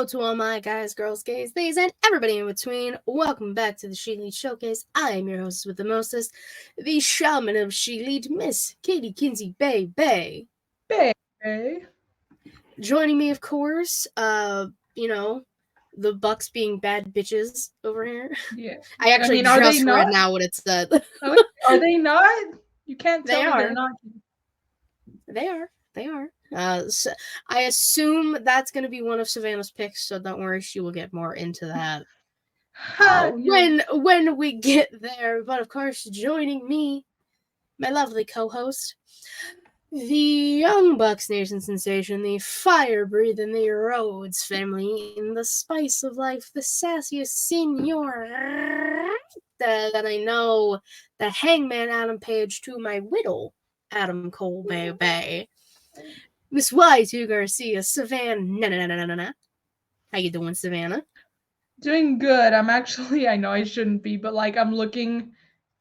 Hello to all my guys, girls, gays, theys, and everybody in between. Welcome back to the ShElite Showcase. I am your hostess with the mostest, the shaman of ShElite, Miss Katie Kinsey Bay Bay. Bay. Joining me, of course, the Bucks being bad bitches over here. Yeah. I actually are they just not? read now what it said. Are they not? You can't tell They me are. they're not. They are. So I assume that's going to be one of Savannah's picks, so don't worry, she will get more into that when we get there. But of course, joining me, my lovely co-host, the Young Bucks Nation sensation, the fire-breathing, the Rhodes family, in the spice of life, the sassiest senior that I know, the hangman Adam Page to my whittle Adam Cole Bay. Miss Y2 Garcia, Savannah. How you doing, Savannah? Doing good. I know I shouldn't be, but I'm looking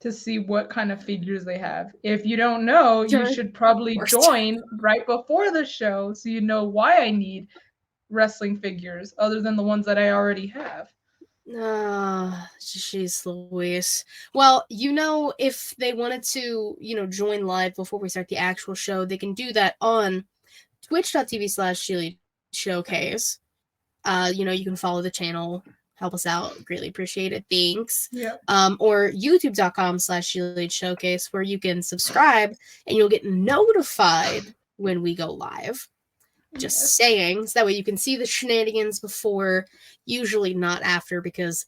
to see what kind of figures they have. If you don't know, you should probably join right before the show so you know why I need wrestling figures other than the ones that I already have. Jeez Louise. Well, if they wanted to, join live before we start the actual show, they can do that on twitch.tv/ShElite Showcase. You can follow the channel, help us out, greatly appreciate it. Thanks. Yeah. Or youtube.com/ShElite Showcase, where you can subscribe and you'll get notified when we go live. Just saying, so that way you can see the shenanigans before, usually not after, because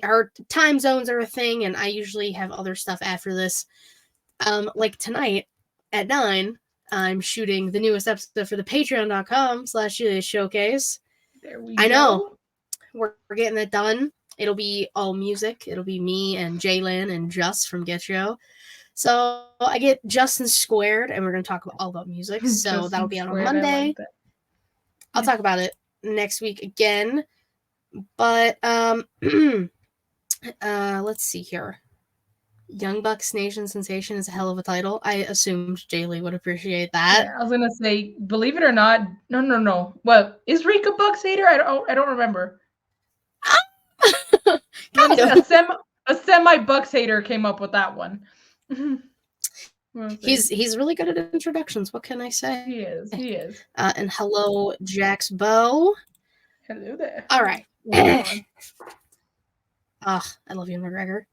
her time zones are a thing, and I usually have other stuff after this. Like tonight at 9, I'm shooting the newest episode for the Patreon.com/ShElite Showcase. There we I know. We're getting it done. It'll be all music. It'll be me and Jalen and Just from Get Show. So I get Justin squared, and we're going to talk all about music. So that'll be on Monday. I'll talk about it next week again. But let's see here. Young Bucks Nation sensation is a hell of a title. I assumed Jaylee would appreciate that. Yeah, I was gonna say, believe it or not, no. What is Rika Bucks hater? I don't remember. A semi Bucks hater came up with that one. He's really good at introductions. What can I say? He is. And hello, Jax Bow. Hello there. All right. I love Ian McGregor.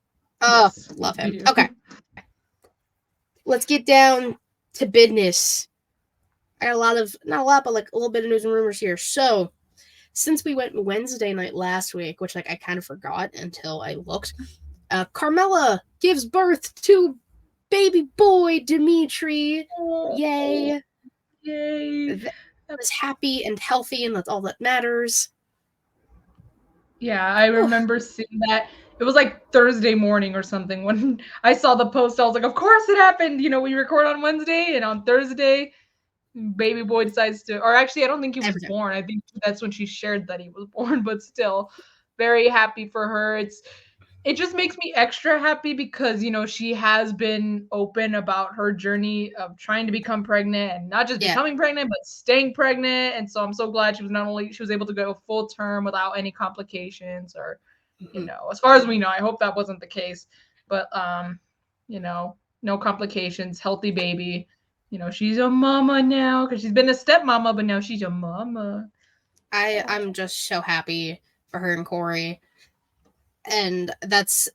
Yes, love him. Okay. Let's get down to business. I got not a lot, but a little bit of news and rumors here. So, since we went Wednesday night last week, which I kind of forgot until I looked, Carmella gives birth to baby boy Dimitri. Yay. That was happy and healthy, and that's all that matters. Yeah, I remember seeing that. It was Thursday morning or something when I saw the post. I was like, of course it happened. We record on Wednesday, and on Thursday, baby boy decides to, or actually, I don't think he was born. I think that's when she shared that he was born, but still very happy for her. It just makes me extra happy because, she has been open about her journey of trying to become pregnant, and not just becoming pregnant, but staying pregnant. And so I'm so glad she was able to go full term without any complications or, as far as we know. I hope that wasn't the case, but, no complications, healthy baby. She's a mama now because she's been a stepmama, but now she's a mama. I'm just so happy for her and Corey. And it's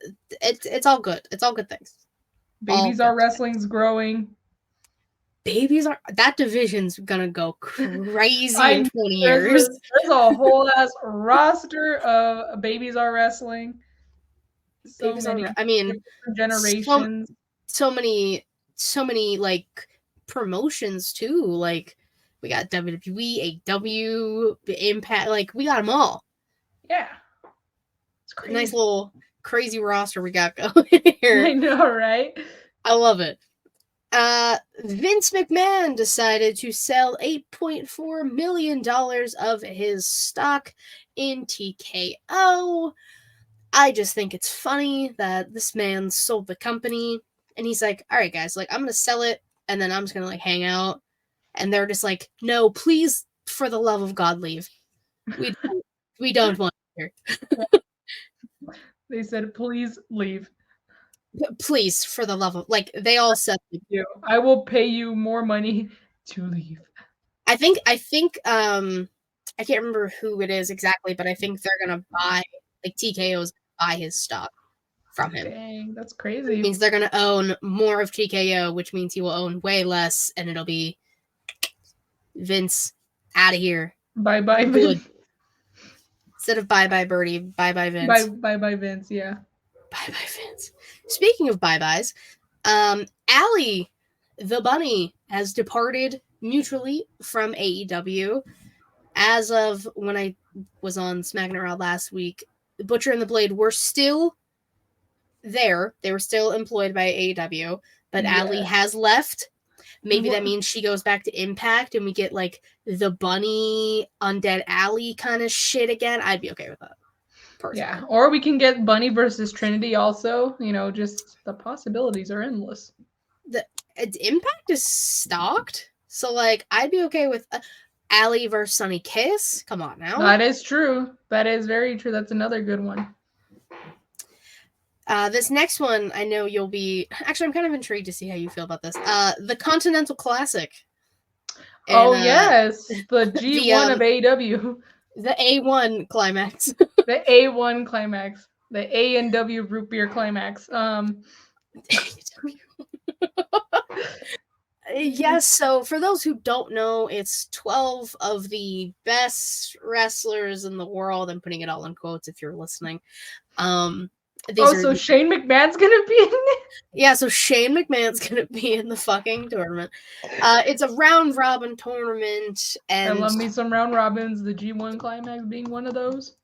all good. It's all good things. Babies Are Wrestling's growing. That division's gonna go crazy in 20 years. There's a whole ass roster of Babies Are Wrestling. Generations. So many promotions too. We got WWE, AEW, Impact. We got them all. Yeah. Nice little crazy roster we got going here. I know, right? I love it. Vince McMahon decided to sell $8.4 million of his stock in TKO. I just think it's funny that this man sold the company, and he's like, all right, guys, I'm going to sell it, and then I'm just going to hang out. And they're just like, no, please, for the love of God, leave. We don't want you here. They said, please leave. Please, for the love of, like, they all said, I will pay you more money to leave. I think I can't remember who it is exactly, but I think they're gonna buy, like, TKO's buy his stock from him. Dang, that's It crazy. means they're gonna own more of TKO, which means he will own way less, and it'll be Vince out of here. Bye bye Good. Vince. Instead of bye bye Birdie, bye bye Vince. Bye bye Vince, yeah. Bye bye Vince. Speaking of bye byes, Allie the Bunny has departed mutually from AEW. As of when I was on SmackDown Raw last week, Butcher and the Blade were still there. They were still employed by AEW, but Allie has left. Maybe that means she goes back to Impact and we get like the Bunny Undead Allie kind of shit again. I'd be okay with that. Personally. Yeah, or we can get Bunny versus Trinity also. You know, just the possibilities are endless. The Impact is stocked, so like I'd be okay with Allie versus Sunny Kiss. Come on now. That is true. That is very true. That's another good one. This next one, I know you'll be... Actually, I'm kind of intrigued to see how you feel about this. The Continental Classic. And, yes. The G1 of AEW. The A1 climax. The A1 climax. The A&W root beer climax. Yes, so for those who don't know, it's 12 of the best wrestlers in the world. I'm putting it all in quotes if you're listening. So Shane McMahon's gonna be in it? Yeah, so Shane McMahon's gonna be in the fucking tournament. It's a round robin tournament, and I love me some round robins. The G1 climax being one of those.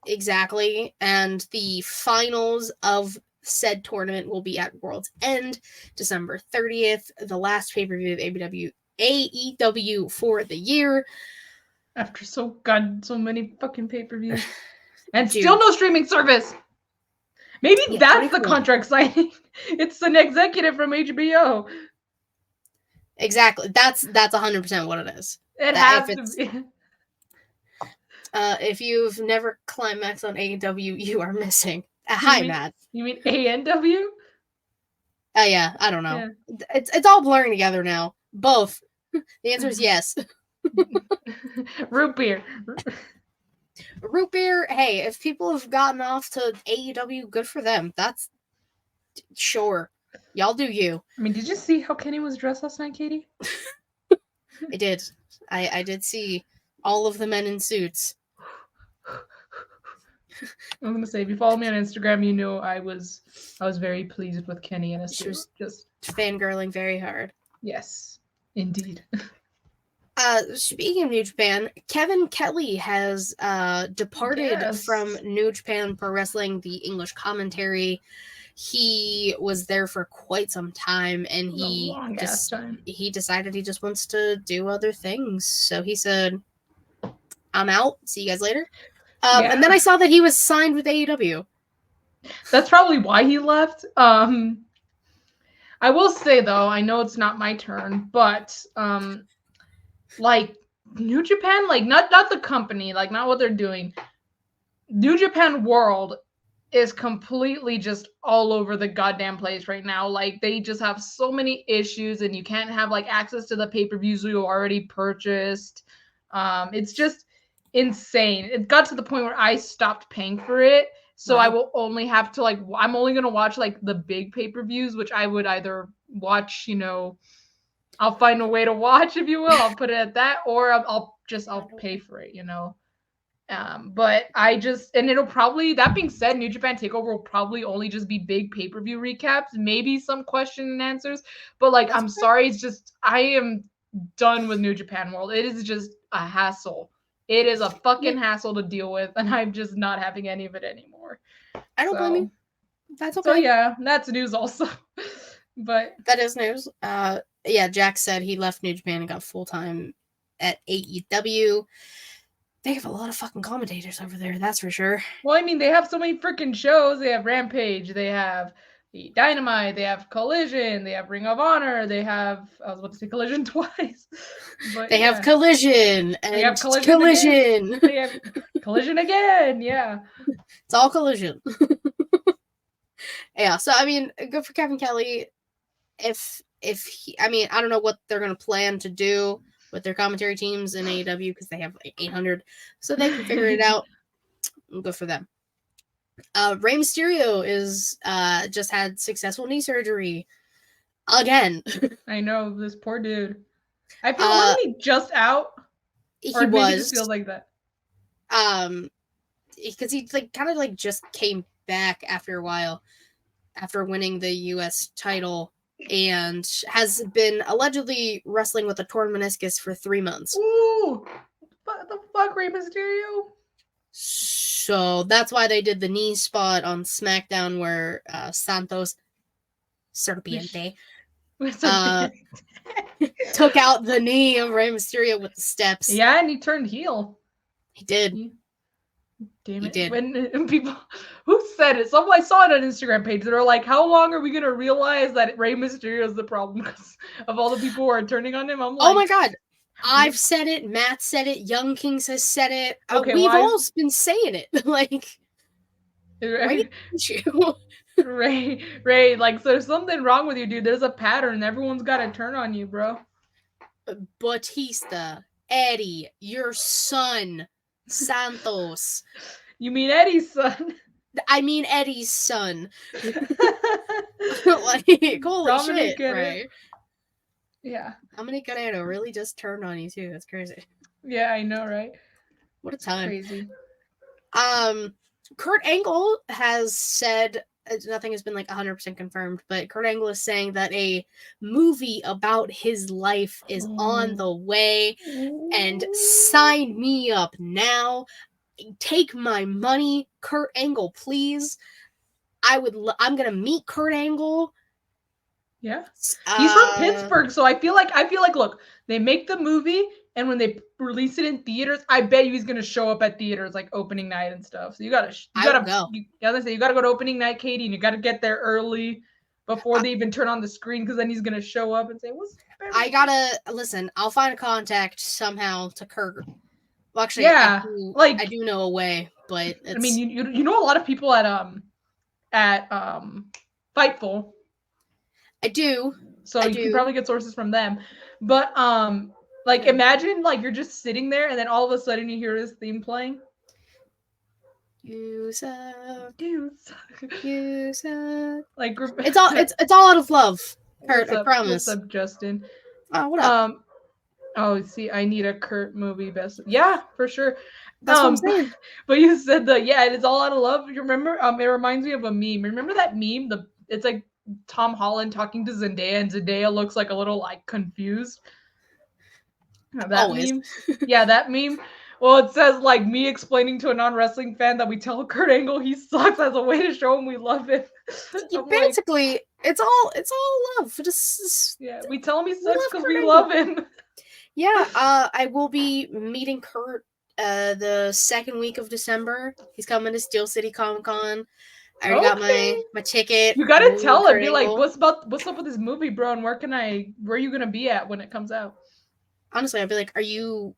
Exactly, and the finals of said tournament will be at World's End, December 30th, the last pay-per-view of AEW for the year. After so many fucking pay-per-views. And still no streaming service. Maybe that's the contract signing. It's an executive from HBO. Exactly. That's 100% what it is. It has to be. If you've never climaxed on AEW, you are missing. Hi, Matt. You mean ANW? Oh yeah, I don't know. Yeah. It's all blurring together now. Both. The answer is yes. Root beer. Root beer, hey, if people have gotten off to AEW, good for them. That's sure. Y'all do you. I mean, did you see how Kenny was dressed last night, Katie? I did. I did see all of the men in suits. I'm gonna say, if you follow me on Instagram, you know I was very pleased with Kenny and his suit. She was just fangirling very hard. Yes, indeed. Speaking of New Japan, Kevin Kelly has departed from New Japan Pro Wrestling, the English commentary. He was there for quite some time, and he decided he just wants to do other things. So he said, "I'm out. See you guys later." And then I saw that he was signed with AEW. That's probably why he left. I will say though, I know it's not my turn, but like New Japan, like not the company, like not what they're doing. New Japan World is completely just all over the goddamn place right now. Like they just have so many issues, and you can't have like access to the pay-per-views you already purchased. It's just insane. It got to the point where I stopped paying for it. So I will only have to I'm only going to watch like the big pay-per-views, which I would either watch, I'll find a way to watch, if you will. I'll put it at that, or I'll pay for it, But and it'll probably, that being said, New Japan TakeOver will probably only just be big pay-per-view recaps, maybe some question and answers. But I'm sorry, it's just, I am done with New Japan World. It is just a hassle. It is a fucking hassle to deal with, and I'm just not having any of it anymore. I don't blame you. That's okay. So yeah, that's news also. But that is news. Jack said he left New Japan and got full-time at AEW. They have a lot of fucking commentators over there, that's for sure. Well, I mean, they have so many freaking shows. They have Rampage. They have the Dynamite, they have Collision, they have Ring of Honor, they have, I was about to say Collision twice. But they have Collision and they have Collision. They have Collision again, yeah. It's all Collision. Yeah, so I mean, good for Kevin Kelly. If he, I mean, I don't know what they're gonna plan to do with their commentary teams in AEW because they have like 800, so they can figure it out. Good for them. Rey Mysterio is just had successful knee surgery again. I know, this poor dude. I feel wasn't he just out? Or maybe it just feels like that. Because he like kind of like just came back after a while after winning the US title and has been allegedly wrestling with a torn meniscus for 3 months. Ooh, what the fuck, Rey Mysterio? So that's why they did the knee spot on SmackDown where Santos Serpiente took out the knee of Rey Mysterio with the steps. Yeah, and he turned heel. He did. Damn it. He did. When people, who said it? I saw it on Instagram page. They were like, how long are we going to realize that Rey Mysterio is the problem because of all the people who are turning on him? I'm like, oh my God. I've said it. Matt said it. Young Kings has said it. Okay, we've all been saying it. Like, Ray, like, so there's something wrong with you, dude. There's a pattern. Everyone's got to turn on you, bro. Batista, Eddie, your son, Santos. You mean Eddie's son? I mean Eddie's son. Like, holy Dominic shit, right? Yeah. Dominic Guerrero really just turned on you too. That's crazy. Yeah, I know, right? What a time. Crazy. Kurt Angle has said, nothing has been like 100% confirmed, but Kurt Angle is saying that a movie about his life is on the way, and sign me up now. Take my money, Kurt Angle, please. I'm gonna meet Kurt Angle. Yeah, he's from Pittsburgh, so I feel like look, they make the movie, and when they release it in theaters, I bet you he's gonna show up at theaters like opening night and stuff. So you gotta go. You gotta go to opening night, Katie, and you gotta get there early before they even turn on the screen, because then he's gonna show up and say, "What's happening?" I gotta listen. I'll find a contact somehow to Kurt. Well, actually, yeah, I do know a way, but it's... I mean, you know a lot of people at Fightful. I do. So you can probably get sources from them. But like, imagine like you're just sitting there and then all of a sudden you hear his theme playing. You suck. You suck. You suck. Like, it's all out of love, Kurt. I promise. What's up, Justin? What up? Oh, see, I need a Kurt movie best. Yeah, for sure. That's what I'm saying. But you said it's all out of love. You remember? It reminds me of a meme. Remember that meme? It's like Tom Holland talking to Zendaya, and Zendaya looks like a little like confused. That Always. meme. Yeah, that meme. Well, it says like me explaining to a non-wrestling fan that we tell Kurt Angle he sucks as a way to show him we love him. Basically, it's all love. Yeah, we tell him he sucks because we love him. Yeah, I will be meeting Kurt the second week of December. He's coming to Steel City Comic Con. I already got my ticket. You gotta tell him, be like, what's up with this movie, bro? And where are you gonna be at when it comes out? Honestly, I'd be like, are you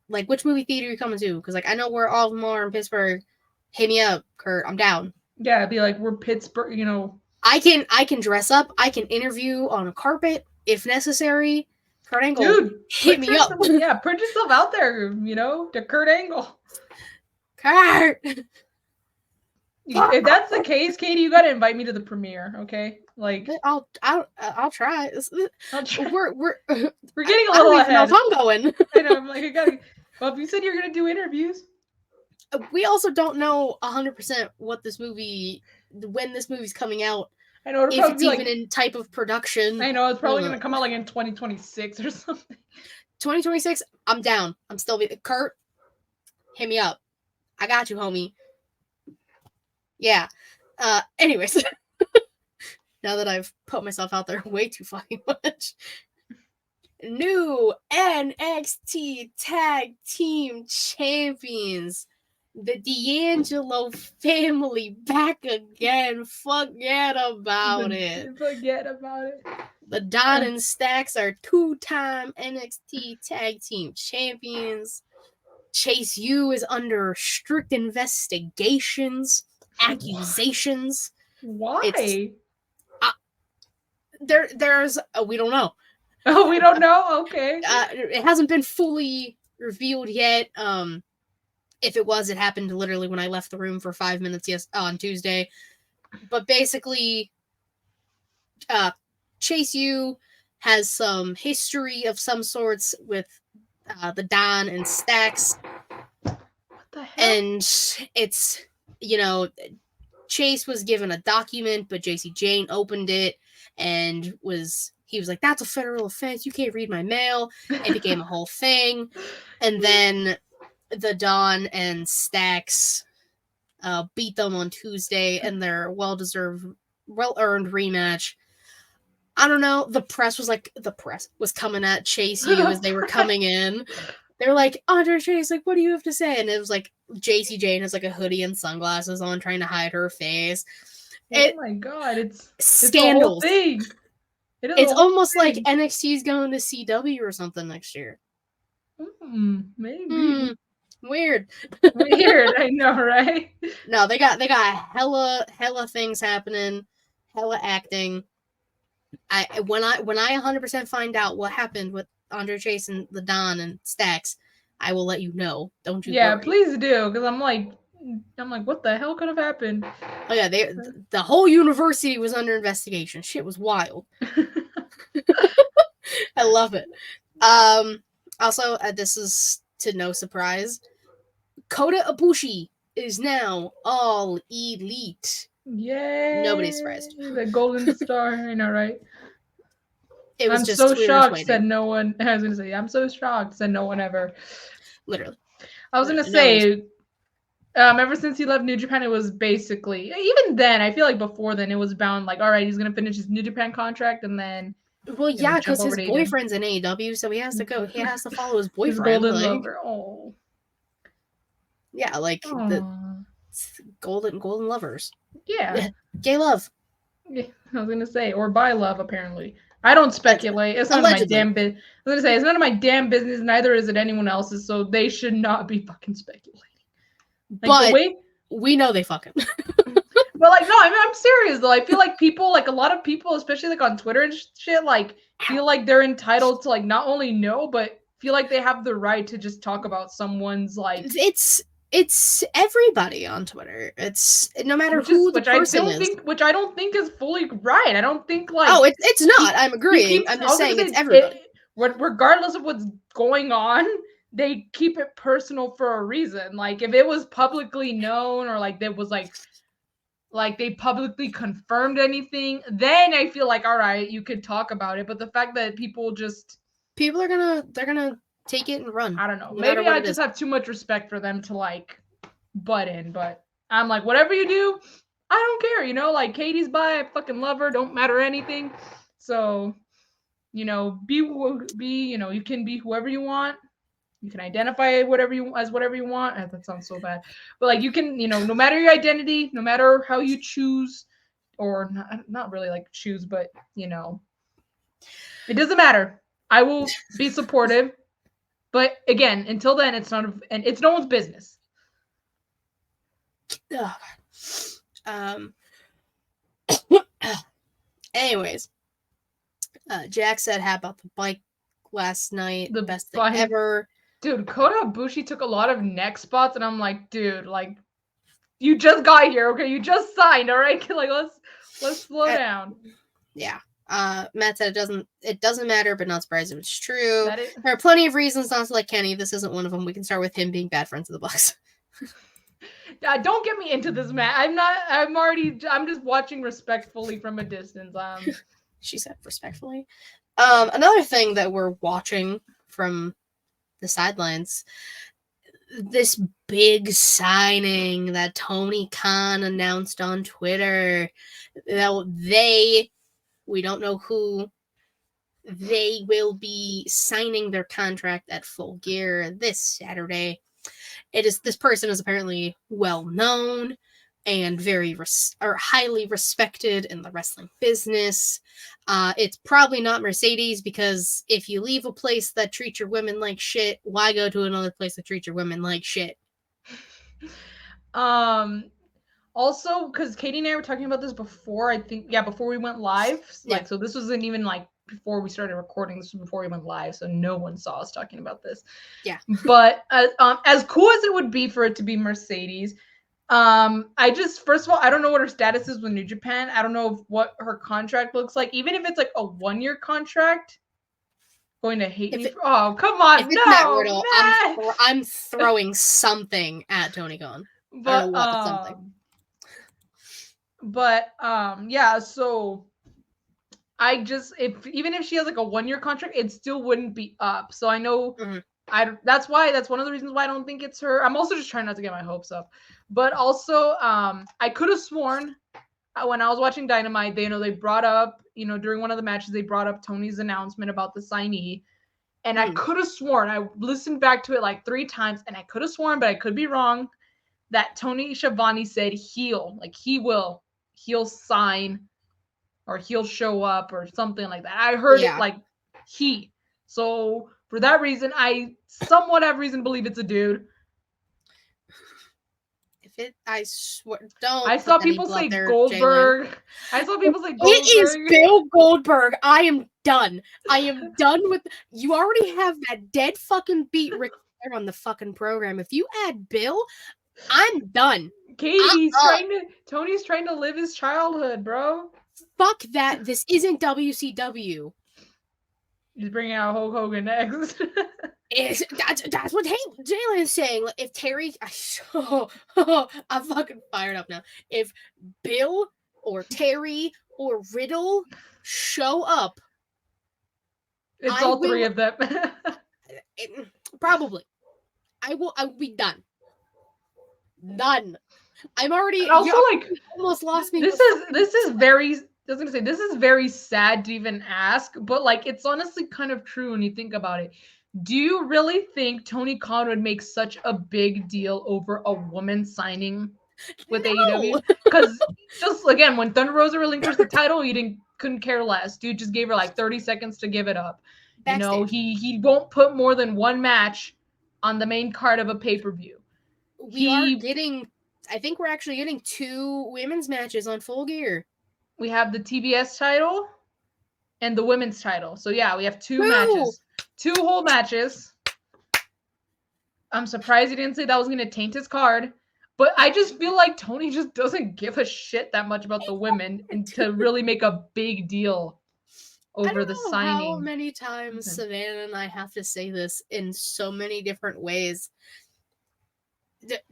like, which movie theater are you coming to? Because like, I know where all of them are in Pittsburgh. Hit me up, Kurt. I'm down. Yeah, I'd be like, we're Pittsburgh, you know. I can dress up. I can interview on a carpet if necessary. Kurt Angle, dude, hit me up. Yeah, put yourself out there, you know, to Kurt Angle. Kurt. If that's the case, Katie, you gotta invite me to the premiere, okay? Like, I'll try. I'll try. We're getting a little ahead. I don't know if I'm going. I know. I'm like, I gotta. Well, if you said you're gonna do interviews, we also don't know 100% when this movie's coming out. I know if it's even in type of production. I know it's probably gonna come out like in 2026 or something. 2026. I'm down. I'm still Kurt. Hit me up. I got you, homie. Yeah. Anyways, now that I've put myself out there way too fucking much, new NXT Tag Team Champions The D'Angelo family back again. Forget about it. Forget about it. The Don and Stacks are 2-time NXT Tag Team Champions. Chase U is under strict investigations, accusations. Why? There's we don't know. Oh, we don't know? Okay. It hasn't been fully revealed yet. If it was, it happened literally when I left the room for 5 minutes on Tuesday. But basically, Chase U has some history of some sorts with the Don and Stacks. What the hell? And it's, Chase was given a document, but JC Jane opened it and he was like, that's a federal offense. You can't read my mail. It became a whole thing. And then the Don and Stacks beat them on Tuesday in their well-earned rematch. I don't know. The press was coming at Chase U as they were coming in. They were like, Andre Chase, like, what do you have to say? And it was like JC Jane has like a hoodie and sunglasses on, trying to hide her face. Oh my god, it's scandals. It's a whole thing. It's almost like NXT's going to CW or something next year. Maybe. Weird. I know, right? No, they got hella things happening, hella acting. When I 100% find out what happened with Andre Chase and the Don and Stacks, I will let you know. Don't you? Yeah, worry. Please do, because I'm like, what the hell could have happened? Oh yeah, the whole university was under investigation. Shit was wild. I love it. Also, this is to no surprise, Kota Ibushi is now all elite. Yay! Nobody's surprised. The golden star, I know, right? I'm so shocked that no one. I was gonna say, I'm so shocked that no one ever. Literally. I was gonna say, ever since he left New Japan, it was basically, even then, I feel like before then, it was bound like, all right, he's gonna finish his New Japan contract and then. Well, yeah, because his boyfriend's in AEW, so he has to go. He has to follow his boyfriend. His golden lover. Oh. Yeah, like the golden lovers. Yeah. Gay love. Yeah, I was gonna say, or bi love, apparently. I don't speculate. It's none of my damn business. I was gonna say, it's none of my damn business, neither is it anyone else's, so they should not be fucking speculating. Like, but we know they fucking. But like, no, I'm serious though. I feel like people, like a lot of people, especially like on Twitter and shit, like feel like they're entitled to like not only know, but feel like they have the right to just talk about someone's like. It's everybody on Twitter. It's no matter who the person is. Which I don't think is fully right. I don't think like. Oh, it's not. I'm agreeing. I'm just saying it's everybody. Regardless of what's going on, they keep it personal for a reason. Like if it was publicly known or like there was like they publicly confirmed anything, then I feel like, all right, you could talk about it. But the fact that people are gonna take it and run. I don't know. Maybe I just have too much respect for them to like butt in, but I'm like, whatever you do, I don't care, like Katie's bi, I fucking love her, don't matter anything. So, be, you can be whoever you want. You can identify whatever you want. That sounds so bad. But like you can, no matter your identity, no matter how you choose, or not really like choose, but it doesn't matter. I will be supportive. But again, until then, it's no one's business. Anyways, Jack said, "How about the bike last night? The best thing ever." Dude, Kota Ibushi took a lot of neck spots, and I'm like, dude, like, you just got here, okay? You just signed, all right? Like, let's slow down. Yeah. Matt said it doesn't matter, but not surprised if it's true. There are plenty of reasons not to like Kenny. This isn't one of them. We can start with him being bad friends of the Bucks. Don't get me into this, Matt. I'm just watching respectfully from a distance. She said respectfully. Another thing that we're watching from the sidelines, this big signing that Tony Khan announced on Twitter. We don't know who, they will be signing their contract at Full Gear this Saturday. This person is apparently well known and very highly respected in the wrestling business. It's probably not Mercedes, because if you leave a place that treats your women like shit, why go to another place that treats your women like shit? Also, because Katie and I were talking about this before, I think, before we went live. Like, so this wasn't even like before we started recording. This was before we went live, so no one saw us talking about this. Yeah. But as cool as it would be for it to be Mercedes, first of all, I don't know what her status is with New Japan. I don't know what her contract looks like. Even if it's like a 1-year contract, going to hate me. Oh, come on. If it's Matt Riddle, I'm throwing something at Tony Khan. But something. But yeah, so even if she has like a 1-year contract, it still wouldn't be up. So I know that's one of the reasons why I don't think it's her. I'm also just trying not to get my hopes up. But also, I could have sworn when I was watching Dynamite, they brought up, during one of the matches, they brought up Tony's announcement about the signee. And I could have sworn, I listened back to it like 3 times, and I could have sworn, but I could be wrong, that Tony Schiavone said he'll sign or he'll show up or something like that. I heard it like he. So for that reason, I somewhat have reason to believe it's a dude. I swear, don't. I saw people say Goldberg. I saw people say Goldberg. It is Bill Goldberg. I am done. I am done with. You already have that dead fucking beat Ric Flair on the fucking program. If you add Bill, I'm done. Tony's trying to live his childhood, bro. Fuck that. This isn't WCW. He's bringing out Hulk Hogan next. That's what Jalen is saying. If Terry, I'm fucking fired up now. If Bill or Terry or Riddle show up, it's all 3 of them. Probably. I will be done. Done. I'm already. Also, like, almost lost me. This is very. I was gonna say, this is very sad to even ask, but like, it's honestly kind of true when you think about it. Do you really think Tony Khan would make such a big deal over a woman signing with AEW? Because just again, when Thunder Rosa relinquished the title, he couldn't care less. Dude just gave her like 30 seconds to give it up. Backstage. He won't put more than 1 match on the main card of a pay-per-view. I think we're actually getting 2 women's matches on Full Gear. We have the TBS title and the women's title. So yeah, we have 2 matches. 2 whole matches. I'm surprised he didn't say that was going to taint his card. But I just feel like Tony just doesn't give a shit that much about the women and to really make a big deal over the signing. I don't know how many times Savannah and I have to say this in so many different ways.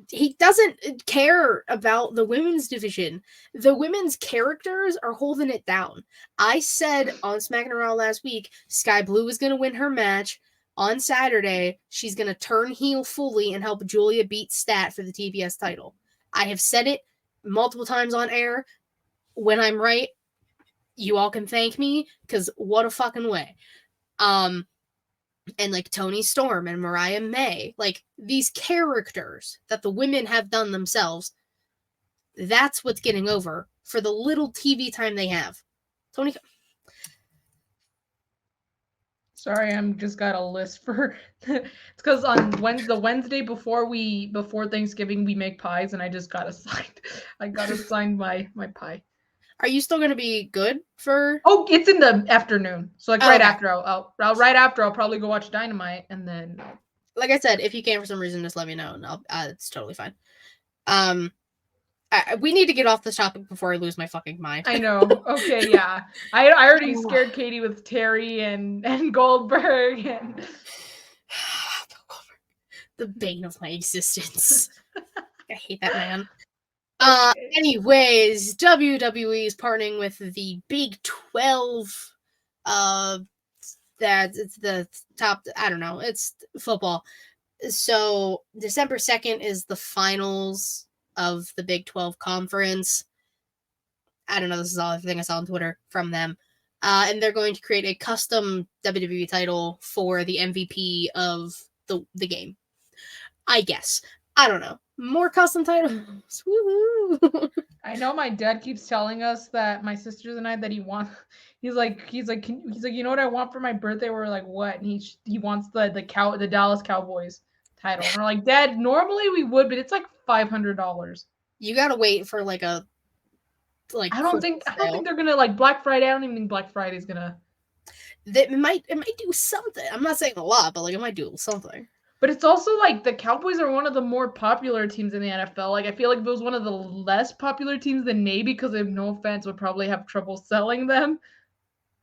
He doesn't care about the women's division. The women's characters are holding it down. I said on SmackDown Raw last week, Sky Blue is going to win her match. On Saturday, she's going to turn heel fully and help Julia beat Stat for the TBS title. I have said it multiple times on air. When I'm right, you all can thank me, because what a fucking way. And like Toni Storm and Mariah May, like these characters that the women have done themselves, that's what's getting over for the little TV time they have. Tony. Sorry, I'm just got a list for. It's because on the Wednesday before Thanksgiving we make pies, and I just got assigned. I got assigned my pie. Are you still gonna be good for? Oh, it's in the afternoon. So like after I'll probably go watch Dynamite, and then. Like I said, if you can for some reason, just let me know, and it's totally fine. We need to get off this topic before I lose my fucking mind. I know. Okay, yeah. I already scared Katie with Terry and Goldberg and the bane of my existence. I hate that man. Anyways, WWE is partnering with the Big 12. It's the top. I don't know. It's football. So December 2nd is the finals of the Big 12 conference. I don't know. This is all the thing I saw on Twitter from them. And they're going to create a custom WWE title for the MVP of the game. I guess. I don't know. More custom titles. Woohoo! I know my dad keeps telling us that my sisters and I that he's like you know what I want for my birthday? We're like, what? And he wants the Dallas Cowboys title. And we're like, Dad, normally we would, but it's like $500. You gotta wait for like a I don't think they're gonna like Black Friday. I don't even think Black Friday's gonna. It might do something. I'm not saying a lot, but like it might do something. But it's also like the Cowboys are one of the more popular teams in the NFL. Like I feel like if it was one of the less popular teams, then maybe, because if no offense, would probably have trouble selling them.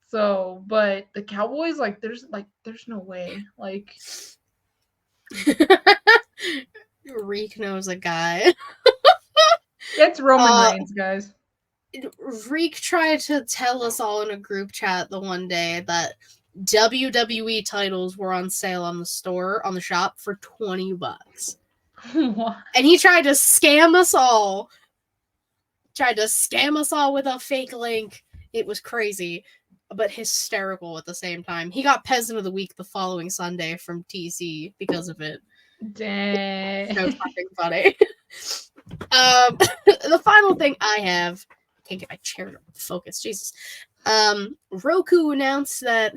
So, but the Cowboys, like there's no way. Like Reek knows a guy. It's Roman Reigns, guys. Reek tried to tell us all in a group chat the one day that WWE titles were on sale on the shop for $20. What? And he tried to scam us all. With a fake link. It was crazy, but hysterical at the same time. He got Peasant of the Week the following Sunday from TC because of it. Dang. So fucking funny. The final thing I have, I can't get my chair to focus. Jesus. Roku announced that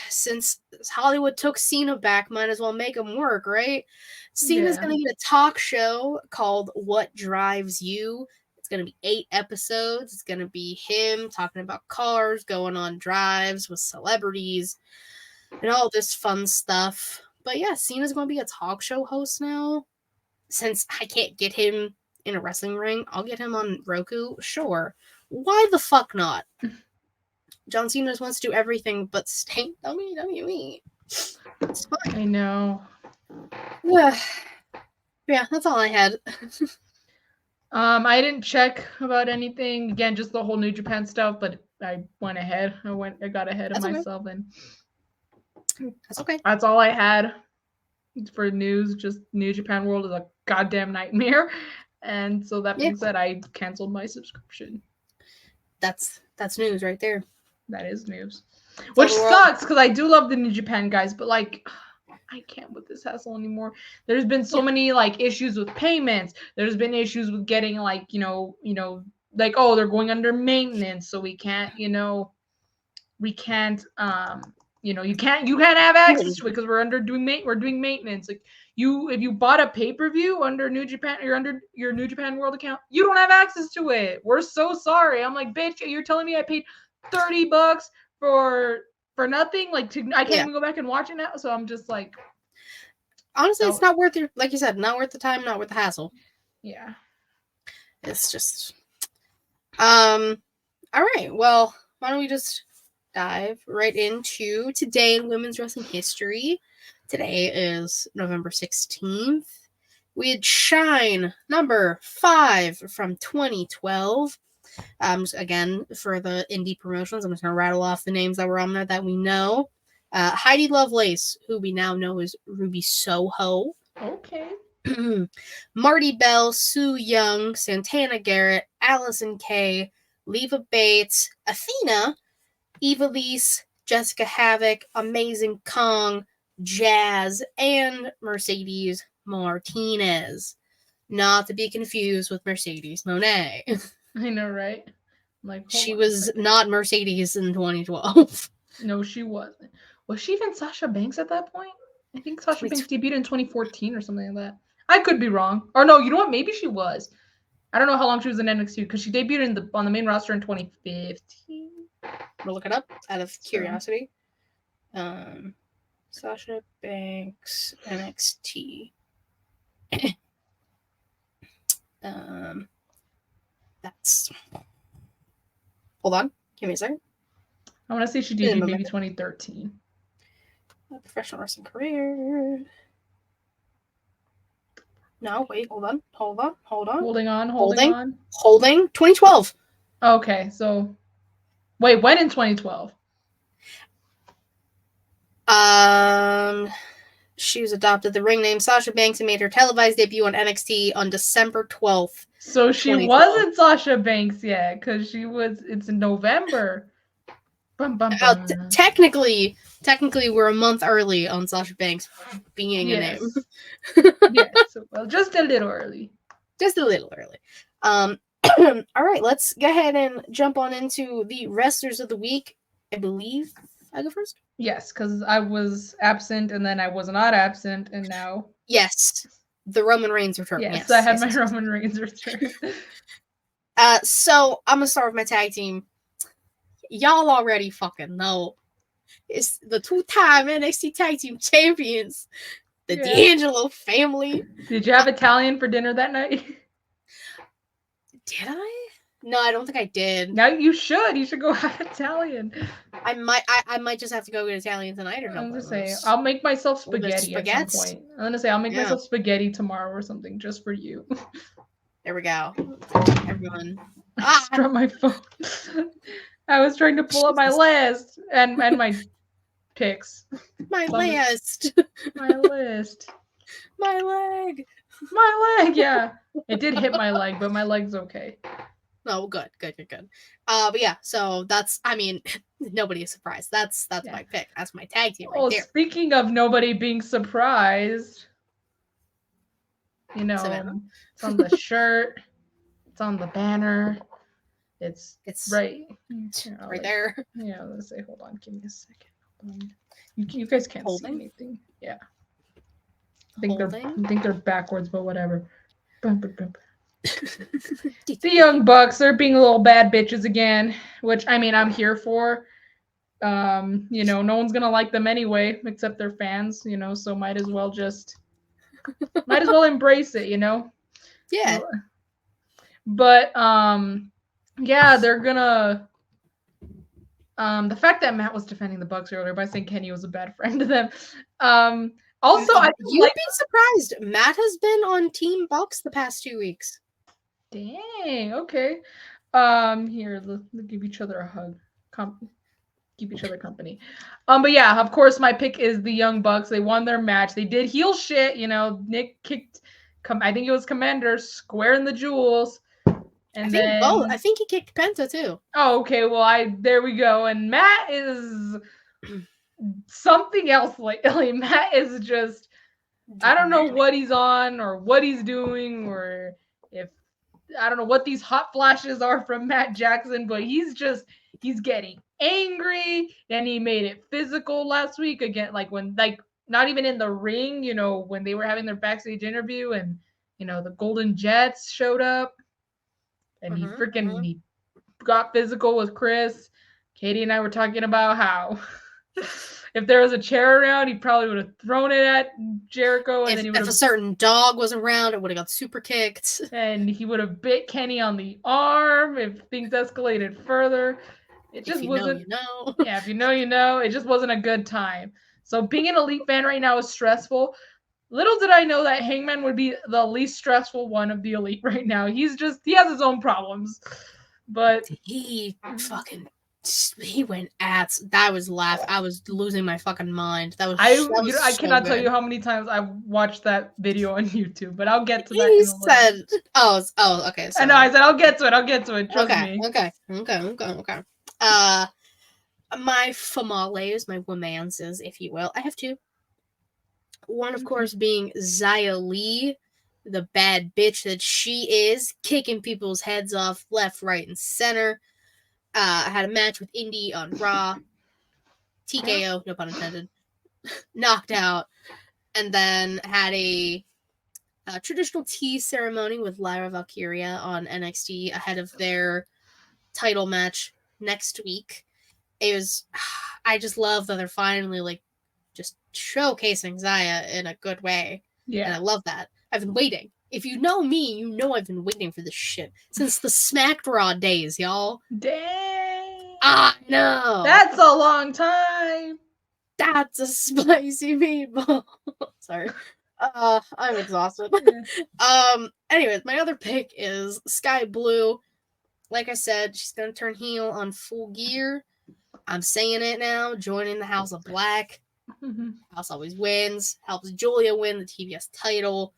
since Hollywood took Cena back, might as well make him work, right? Cena's gonna get a talk show called What Drives You. It's gonna be 8 episodes. It's gonna be him talking about cars, going on drives with celebrities, and all this fun stuff. But yeah, Cena's gonna be a talk show host now. Since I can't get him in a wrestling ring, I'll get him on Roku. Sure. Why the fuck not? John Cena just wants to do everything but stay WWE. It's fine. I know. Yeah, that's all I had. I didn't check about anything. Again, just the whole New Japan stuff, but I went ahead. I got ahead of myself, and that's okay. That's all I had for news. Just New Japan World is a goddamn nightmare. And so that being said, I canceled my subscription. That's news right there. That is news. Which sucks, because I do love the New Japan guys, but like I can't with this hassle anymore. There's been so many like issues with payments. There's been issues with getting like, like, oh, they're going under maintenance, so we can't, you can't have access to it because we're doing maintenance. Like if you bought a pay-per-view under New Japan, you're under your New Japan World account, you don't have access to it. We're so sorry. I'm like, bitch, you're telling me I paid $30 for nothing? Like I can't even go back and watch it now. So I'm just like, honestly, it's not worth it. Like you said, not worth the time, not worth the hassle. Yeah. It's just all right. Well, why don't we just dive right into today in women's wrestling history. Today is November 16th. We had Shine number 5 from 2012. Again, for the indie promotions, I'm just going to rattle off the names that were on there that we know. Heidi Lovelace, who we now know is Ruby Soho. Okay. Marty Bell, Sue Young, Santana Garrett, Allison Kay, Leva Bates, Athena, Evilise, Jessica Havoc, Amazing Kong, Jazz, and Mercedes Martinez. Not to be confused with Mercedes Moné. I know, right? Like she was not Mercedes in 2012. No, she wasn't. Was she even Sasha Banks at that point? I think Sasha Banks debuted in 2014 or something like that. I could be wrong. Or no, you know what? Maybe she was. I don't know how long she was in NXT because she debuted on the main roster in 2015. We'll look it up out of curiosity. Sasha Banks NXT. That's. Hold on. Give me a second. I want to say she debuted maybe 2013. Professional wrestling career. No, wait. Hold on. Holding on. 2012. Okay, so wait, when in 2012? She was adopted the ring name Sasha Banks and made her televised debut on NXT on December 12th. So she wasn't Sasha Banks yet, because it's in November. Bum, bum, bum. Technically, we're a month early on Sasha Banks being a name. Yes, well, just a little early. Just a little early. All right, let's go ahead and jump on into the wrestlers of the week. I believe I go first. Yes, because I was absent and then I was not absent, and now. Yes, the Roman Reigns return. Yes, I had my Roman Reigns return. So I'm gonna start with my tag team. Y'all already fucking know. It's the 2-time NXT Tag Team Champions, the D'Angelo family. Did you have Italian for dinner that night? Did I? No, I don't think I did. Now you should. You should go have Italian. I might just have to go get Italian tonight or something. I'm just saying. I'll make myself spaghetti at some point. I'm gonna say I'll make myself spaghetti tomorrow or something just for you. There we go. Everyone. From my phone. I was trying to pull up my list and my picks. My list. My list. My leg. My leg, yeah. It did hit my leg, but my leg's okay. Oh, good. But yeah, so that's, I mean, nobody is surprised. That's my pick. That's my tag team right there. Speaking of nobody being surprised, you know, it's on the shirt, it's on the banner, it's right, right there. Yeah, let's say, hold on, give me a second. You guys can't see anything. Yeah. I think they're backwards, but whatever. The Young Bucks, they're being little bad bitches again, which, I mean, I'm here for. You know, no one's gonna like them anyway, except their fans, you know, so might as well embrace it, you know? Yeah. But yeah, they're gonna the fact that Matt was defending the Bucks earlier by saying Kenny was a bad friend to them. Also, you'd be surprised. Matt has been on Team Bucks the past 2 weeks. Dang, okay. Here, let's give each other a hug. Keep each other company. But yeah, of course, my pick is the Young Bucks. They won their match. They did heel shit, you know. Nick kicked, I think it was Commander square in the jewels. And I think he kicked Penta too. Oh, okay. Well, there we go. And Matt is something else lately. Matt is just, I don't know what he's on or what he's doing, or if, I don't know what these hot flashes are from Matt Jackson, but he's getting angry, and he made it physical last week again, not even in the ring, you know, when they were having their backstage interview, and you know, the Golden Jets showed up, and he got physical with Chris. Katie and I were talking about how if there was a chair around, he probably would have thrown it at Jericho, and if a certain dog was around, it would have got super kicked, and he would have bit Kenny on the arm if things escalated further. It just wasn't. Yeah, if you know, you know. It just wasn't a good time. So being an Elite fan right now is stressful. Little did I know that Hangman would be the least stressful one of the Elite right now. He has his own problems. But he went at. I was losing my fucking mind. I cannot tell you how many times I've watched that video on YouTube, but I'll get to that. He said, "Oh, okay." I know. I said I'll get to it. Trust me. Okay. My famales, my womances, if you will. I have two. One, of course, being Xia Li, the bad bitch that she is, kicking people's heads off left, right, and center. I had a match with Indy on Raw. TKO, no pun intended. Knocked out. And then had a traditional tea ceremony with Lyra Valkyria on NXT ahead of their title match next week. I just love that they're finally just showcasing Xia in a good way. Yeah. And I love that. I've been waiting. If you know me, you know I've been waiting for this shit since the Smacked Raw days, y'all. Dang. I know. That's a long time. That's a spicy meatball. Sorry. I'm exhausted. Anyways, my other pick is Sky Blue. Like I said, she's gonna turn heel on Full Gear. I'm saying it now. Joining the House of Black. House always wins. Helps Julia win the TBS title.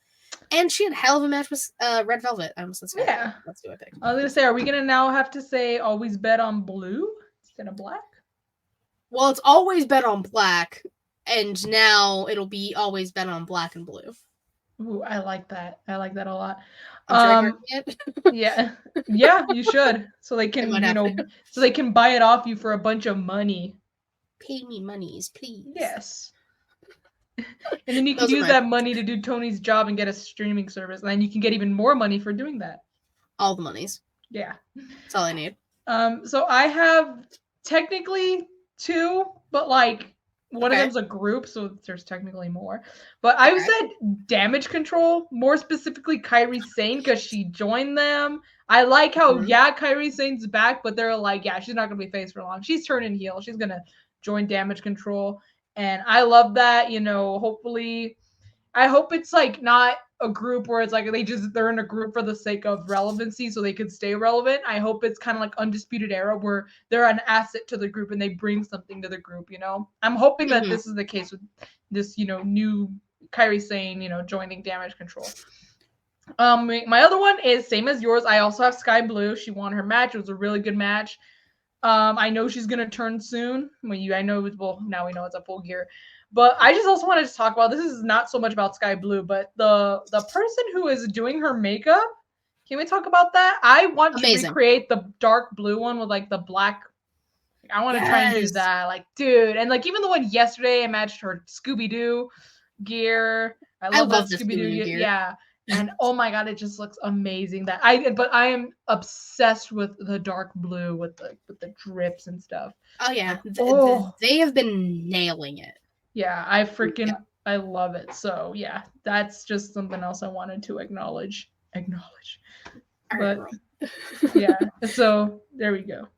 And she had a hell of a match with Red Velvet. I almost said yeah. Let's do a pick. I was gonna say, are we gonna now have to say always bet on blue instead of black? Well, it's always been on black, and now it'll be always been on black and blue. Ooh, I like that. I like that a lot. I'm trademarking it. Yeah. Yeah, you should. So they I can, might have to. so they can buy it off you for a bunch of money. Pay me monies, please. Yes. And then you can Those are use my that money to do Tony's job and get a streaming service. And then you can get even more money for doing that. all the monies. Yeah. That's all I need. So I have technically 2, but like one of Okay. them's a group, so there's technically more. But I Okay. said damage control, more specifically Kairi Sane, because she joined them. I like how Mhm. yeah, Kairi Sane's back, but they're like, yeah, she's not gonna be face for long. She's turning heel. She's gonna join damage control. And I love that, hopefully I hope it's like not a group where it's like they're in a group for the sake of relevancy so they can stay relevant. I hope it's kind of like Undisputed Era where they're an asset to the group and they bring something to the group, I'm hoping that Mhm. this is the case with this, new Kairi Sane, joining damage control. My other one is same as yours. I also have Sky Blue. She won her match. It was a really good match. I know she's gonna turn soon. I know now we know it's a full gear. But I just also wanted to talk about this is not so much about Sky Blue, but the person who is doing her makeup. Can we talk about that? I want to Amazing. recreate the dark blue one with like the black. I want to try and do Yes. that, like, dude, and like even the one yesterday, I matched her Scooby Doo gear. I love that the Scooby Doo Scooby-Doo gear. gear. Yeah, and oh my god, it just looks amazing. But I am obsessed with the dark blue with the drips and stuff. Oh yeah, Oh they have been nailing it. yeah, I love it. So yeah, that's just something else I wanted to acknowledge. All right, But girl. yeah, so there we go.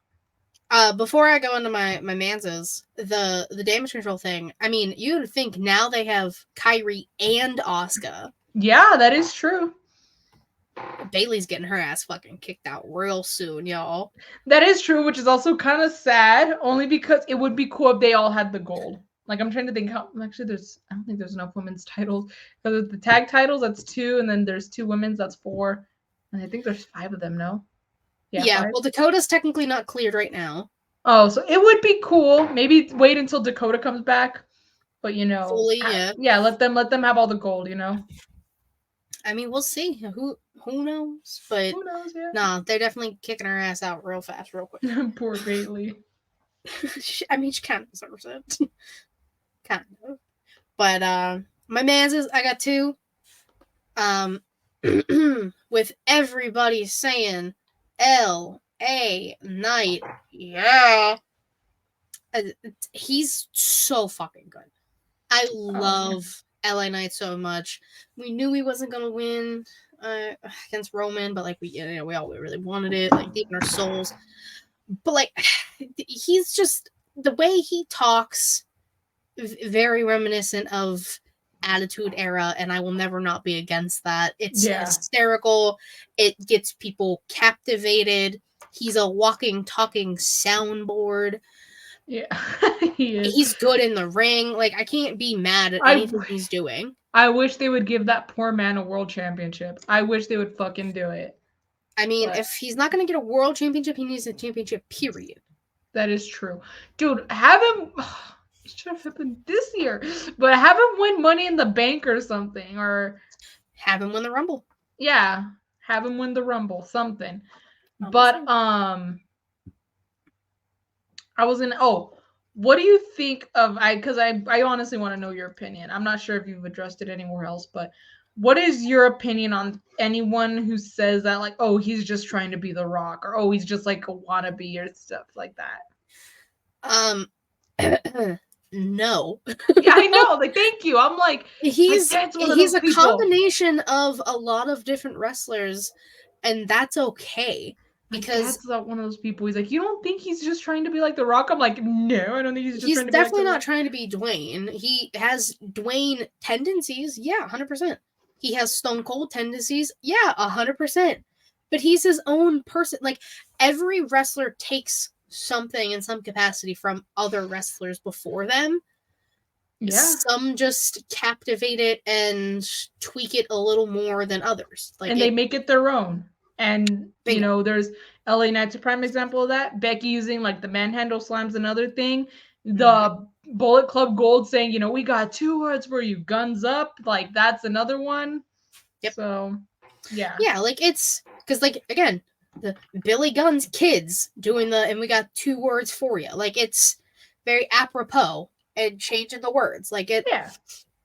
Before I go into my manses, the damage control thing. I mean, you would think now they have Kyrie and Asuka. Yeah, that is true. Bailey's getting her ass fucking kicked out real soon, y'all. That is true, which is also kind of sad, only because it would be cool if they all had the gold. Like I'm trying to think how actually I don't think there's enough women's titles. Because the tag titles, that's 2, and then there's 2 women's, that's 4. And I think there's 5 of them, no? Yeah, 5. well, Dakota's technically not cleared right now. Oh, so it would be cool. Maybe wait until Dakota comes back. But Fully, yeah. yeah, let them have all the gold, I mean, we'll see. Who knows? But Who knows, yeah. nah, they're definitely kicking her ass out real fast, real quick. Poor Bailey. I mean, she kind of deserves it. Kind of. But my man's is I got 2. With everybody saying L.A. Knight, yeah. He's so fucking good. I love LA Knight so much. We knew he wasn't gonna win against Roman, but like we all really wanted it, like deep in our souls. But like, he's just the way he talks, very reminiscent of Attitude Era, and I will never not be against that. It's hysterical. It gets people captivated. He's a walking, talking soundboard. Yeah, he is. He's good in the ring. Like, I can't be mad at anything he's doing. I wish they would give that poor man a world championship. I wish they would fucking do it. I mean, if he's not going to get a world championship, he needs a championship, period. That is true. Dude, have him... It should have happened this year. But have him win Money in the Bank or something. Or have him win the Rumble. Yeah. Have him win the Rumble. Something. But, I was in... Oh, what do you think of... Because I honestly want to know your opinion. I'm not sure if you've addressed it anywhere else, but what is your opinion on anyone who says that, like, oh, he's just trying to be The Rock, or oh, he's just like a wannabe or stuff like that? No. Yeah, I know. Like, thank you. I'm like, he's a people. combination of a lot of different wrestlers, and that's okay. Because that's not one of those people. He's like, you don't think he's just trying to be like The Rock? I'm like, no, I don't think he's just trying to be like The Rock. He's definitely not trying to be Dwayne. He has Dwayne tendencies, yeah, 100%. He has Stone Cold tendencies, yeah, 100%. But he's his own person. Like, every wrestler takes something in some capacity from other wrestlers before them. Yeah. Some just captivate it and tweak it a little more than others. Like, and they make it their own. And, there's LA Knight's a prime example of that. Becky using, like, the manhandle slams, another thing. The Bullet Club Gold saying, we got 2 words for you, guns up. Like, that's another one. Yep. So, yeah. Yeah, like, it's, because, like, again, the Billy Gunn's kids doing and we got 2 words for you. Like, it's very apropos and changing the words. Like, it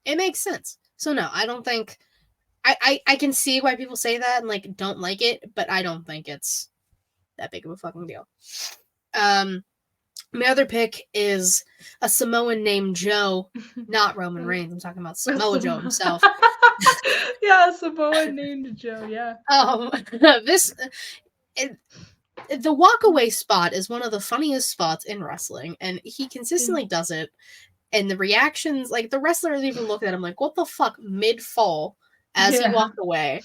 makes sense. So, no, I don't think, I can see why people say that and, like, don't like it, but I don't think it's that big of a fucking deal. My other pick is a Samoan named Joe, not Roman Reigns. I'm talking about Samoa Joe himself. Yeah, Samoan named Joe. Yeah. The walkaway spot is one of the funniest spots in wrestling, and he consistently does it. And the reactions, like, the wrestlers even look at him like, "What the fuck?" mid-fall as he walked away.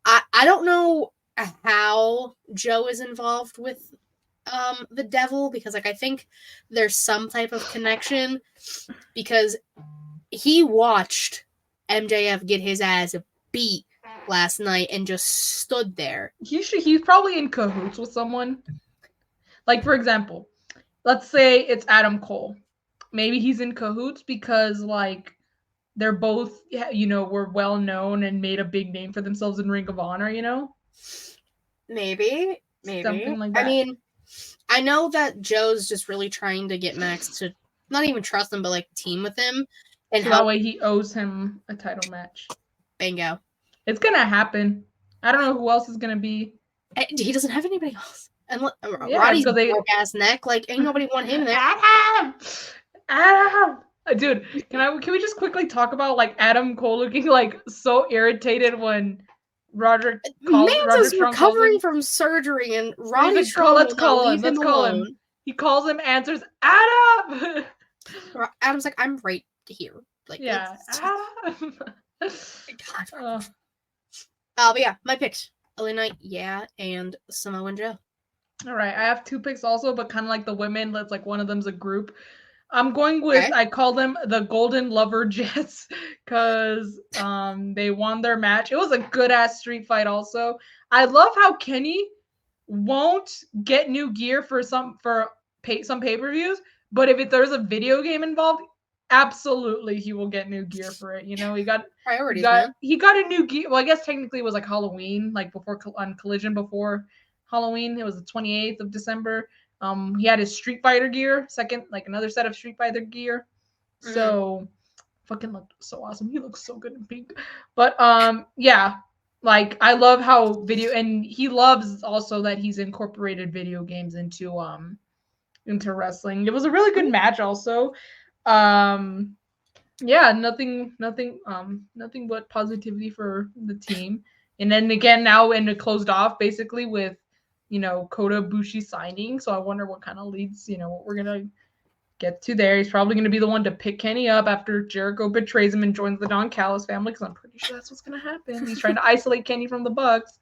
I don't know how Joe is involved with the devil, because, like, I think there's some type of connection, because he watched MJF get his ass beat last night and just stood there. He's probably in cahoots with someone. Like, for example, let's say it's Adam Cole. Maybe he's in cahoots because, like, they're both, were well known and made a big name for themselves in Ring of Honor, Maybe. Something like that. I mean, I know that Joe's just really trying to get Max to not even trust him, but, like, team with him. And so that way he owes him a title match. Bingo. It's gonna happen. I don't know who else is gonna be. He doesn't have anybody else. And Roddy's broke-ass neck. Like, ain't nobody want him there. Adam! Dude, can we just quickly talk about, like, Adam Cole looking, like, so irritated when Roderick Man's recovering from surgery, and Roddy Strong let's call him. He calls him, answers, Adam! Adam's like, I'm right here. Like, yeah, Adam! God. But yeah, my picks. LA Knight, and Samoan Joe. All right, I have 2 picks also, but kind of like the women. Let's, like, one of them's a group. I'm going with, I call them the Golden Lover Jets, because they won their match. It was a good-ass street fight also. I love how Kenny won't get new gear for some pay-per-views, but if there's a video game involved, absolutely he will get new gear for it. He got priorities, man. He got a new gear. Well, I guess technically it was like Halloween, like on Collision before Halloween. It was the 28th of December. He had his Street Fighter gear, another set of Street Fighter gear. So fucking looked so awesome. He looks so good in pink. But yeah, like, I love how and he loves also that he's incorporated video games into wrestling. It was a really good match also. Yeah, nothing but positivity for the team. And then again, now it closed off basically with Kota Ibushi signing. So I wonder what kind of leads, what we're gonna get to there. He's probably gonna be the one to pick Kenny up after Jericho betrays him and joins the Don Callis family, because I'm pretty sure that's what's gonna happen. He's trying to isolate Kenny from the Bucks.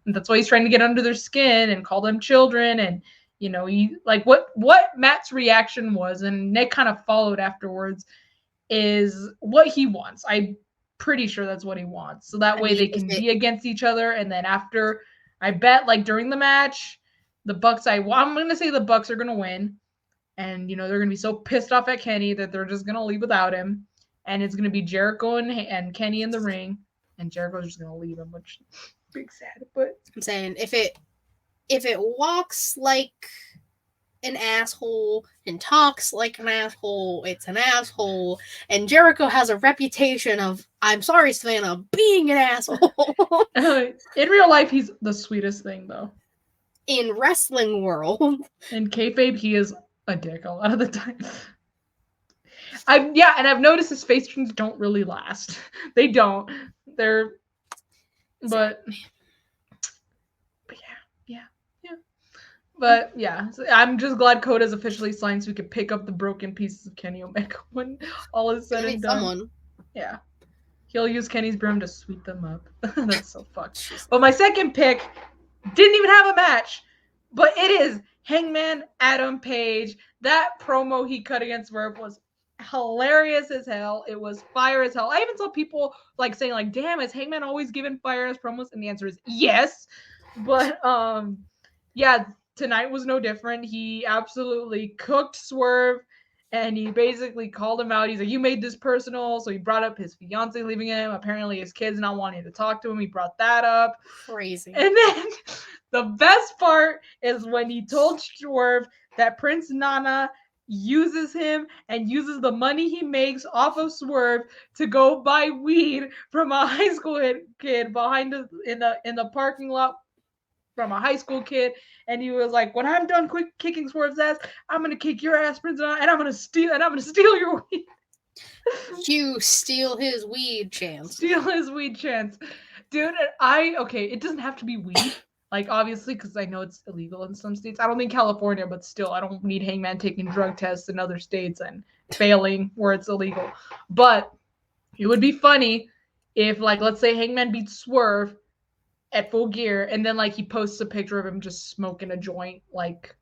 And that's why he's trying to get under their skin and call them children. And he, like, what Matt's reaction was, and Nick kind of followed afterwards, is what he wants. I'm pretty sure that's what he wants. So that way they can be against each other. And then after, I bet, like, during the match, the Bucks, I'm going to say the Bucks are going to win. And, they're going to be so pissed off at Kenny that they're just going to leave without him. And it's going to be Jericho and Kenny in the ring. And Jericho's just going to leave him, which is big sad. But I'm saying, if it walks like an asshole and talks like an asshole, it's an asshole. And Jericho has a reputation of, I'm sorry, Savannah, being an asshole. In real life, he's the sweetest thing, though. In wrestling world. In kayfabe, he is a dick a lot of the time. And I've noticed his face turns don't really last. They don't. But yeah, so I'm just glad Kota's officially signed so we can pick up the broken pieces of Kenny Omega when all is said and done. Yeah. He'll use Kenny's broom to sweep them up. That's so fucked. But my second pick didn't even have a match, but it is Hangman Adam Page. That promo he cut against Verb was hilarious as hell. It was fire as hell. I even saw people like saying, like, damn, is Hangman always giving fire ass promos? And the answer is yes. But yeah, tonight was no different. He absolutely cooked Swerve, and he basically called him out. He's like, "You made this personal." So he brought up his fiance leaving him. Apparently, his kids not wanting to talk to him. He brought that up. Crazy. And then the best part is when he told Swerve that Prince Nana uses him and uses the money he makes off of Swerve to go buy weed from a high school kid behind in the parking lot from a high school kid. And he was like, "When I'm done kicking Swerve's ass, I'm gonna kick your ass, Prince Nana, and I'm gonna steal your weed." You steal his weed chance. Steal his weed chance. Dude, okay, it doesn't have to be weed. Like, obviously, because I know it's illegal in some states. I don't think California, but still, I don't need Hangman taking drug tests in other states and failing where it's illegal. But it would be funny if, like, let's say Hangman beats Swerve at Full Gear, and then, like, he posts a picture of him just smoking a joint, like,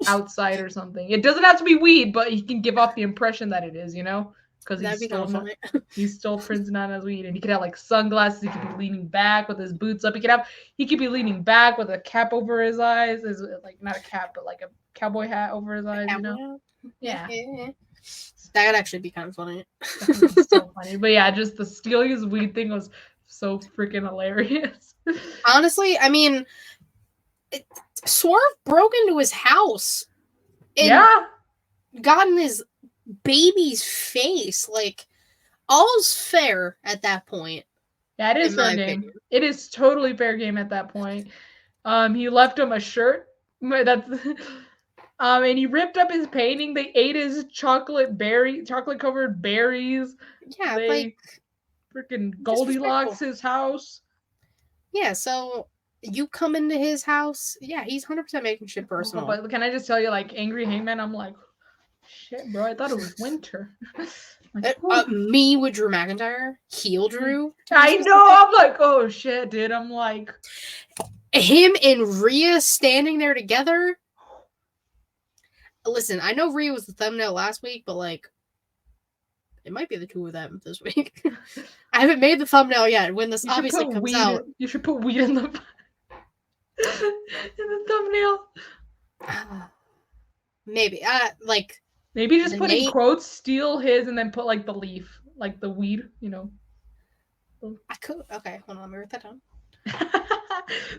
outside or something. It doesn't have to be weed, but he can give off the impression that it is, you know? Because he stole Prince Nana's weed, and he could have like sunglasses. He could be leaning back with his boots up. He could be leaning back with a cap over his eyes, is like not a cap, but like a cowboy hat over his eyes. You know? Yeah. That would actually be kind of funny. So funny, but yeah, just the stealing his weed thing was so freaking hilarious. Honestly, I mean, Swerve broke into his house. And got in his baby's face. Like, all's fair at that point. Yeah, it is fair game. It is totally fair game at that point. He left him a shirt. That's and he ripped up his painting. They ate his chocolate covered berries. Yeah, they like freaking Goldilocks his house. Yeah, so you come into his house. Yeah, he's 100% making shit personal. But can I just tell you, like, Angry Hangman, I'm like, shit, bro, I thought it was winter. Like, me with Drew McIntyre, heel Drew. I know. I'm like, oh shit, dude. I'm like, him and Rhea standing there together. Listen, I know Rhea was the thumbnail last week, but like, it might be the two of them this week. I haven't made the thumbnail yet. When this obviously comes out, you should put weed in the thumbnail. Maybe, like. Maybe just put in quotes, steal his, and then put like the leaf, like the weed, you know. I could. Okay, hold on, let me write that down.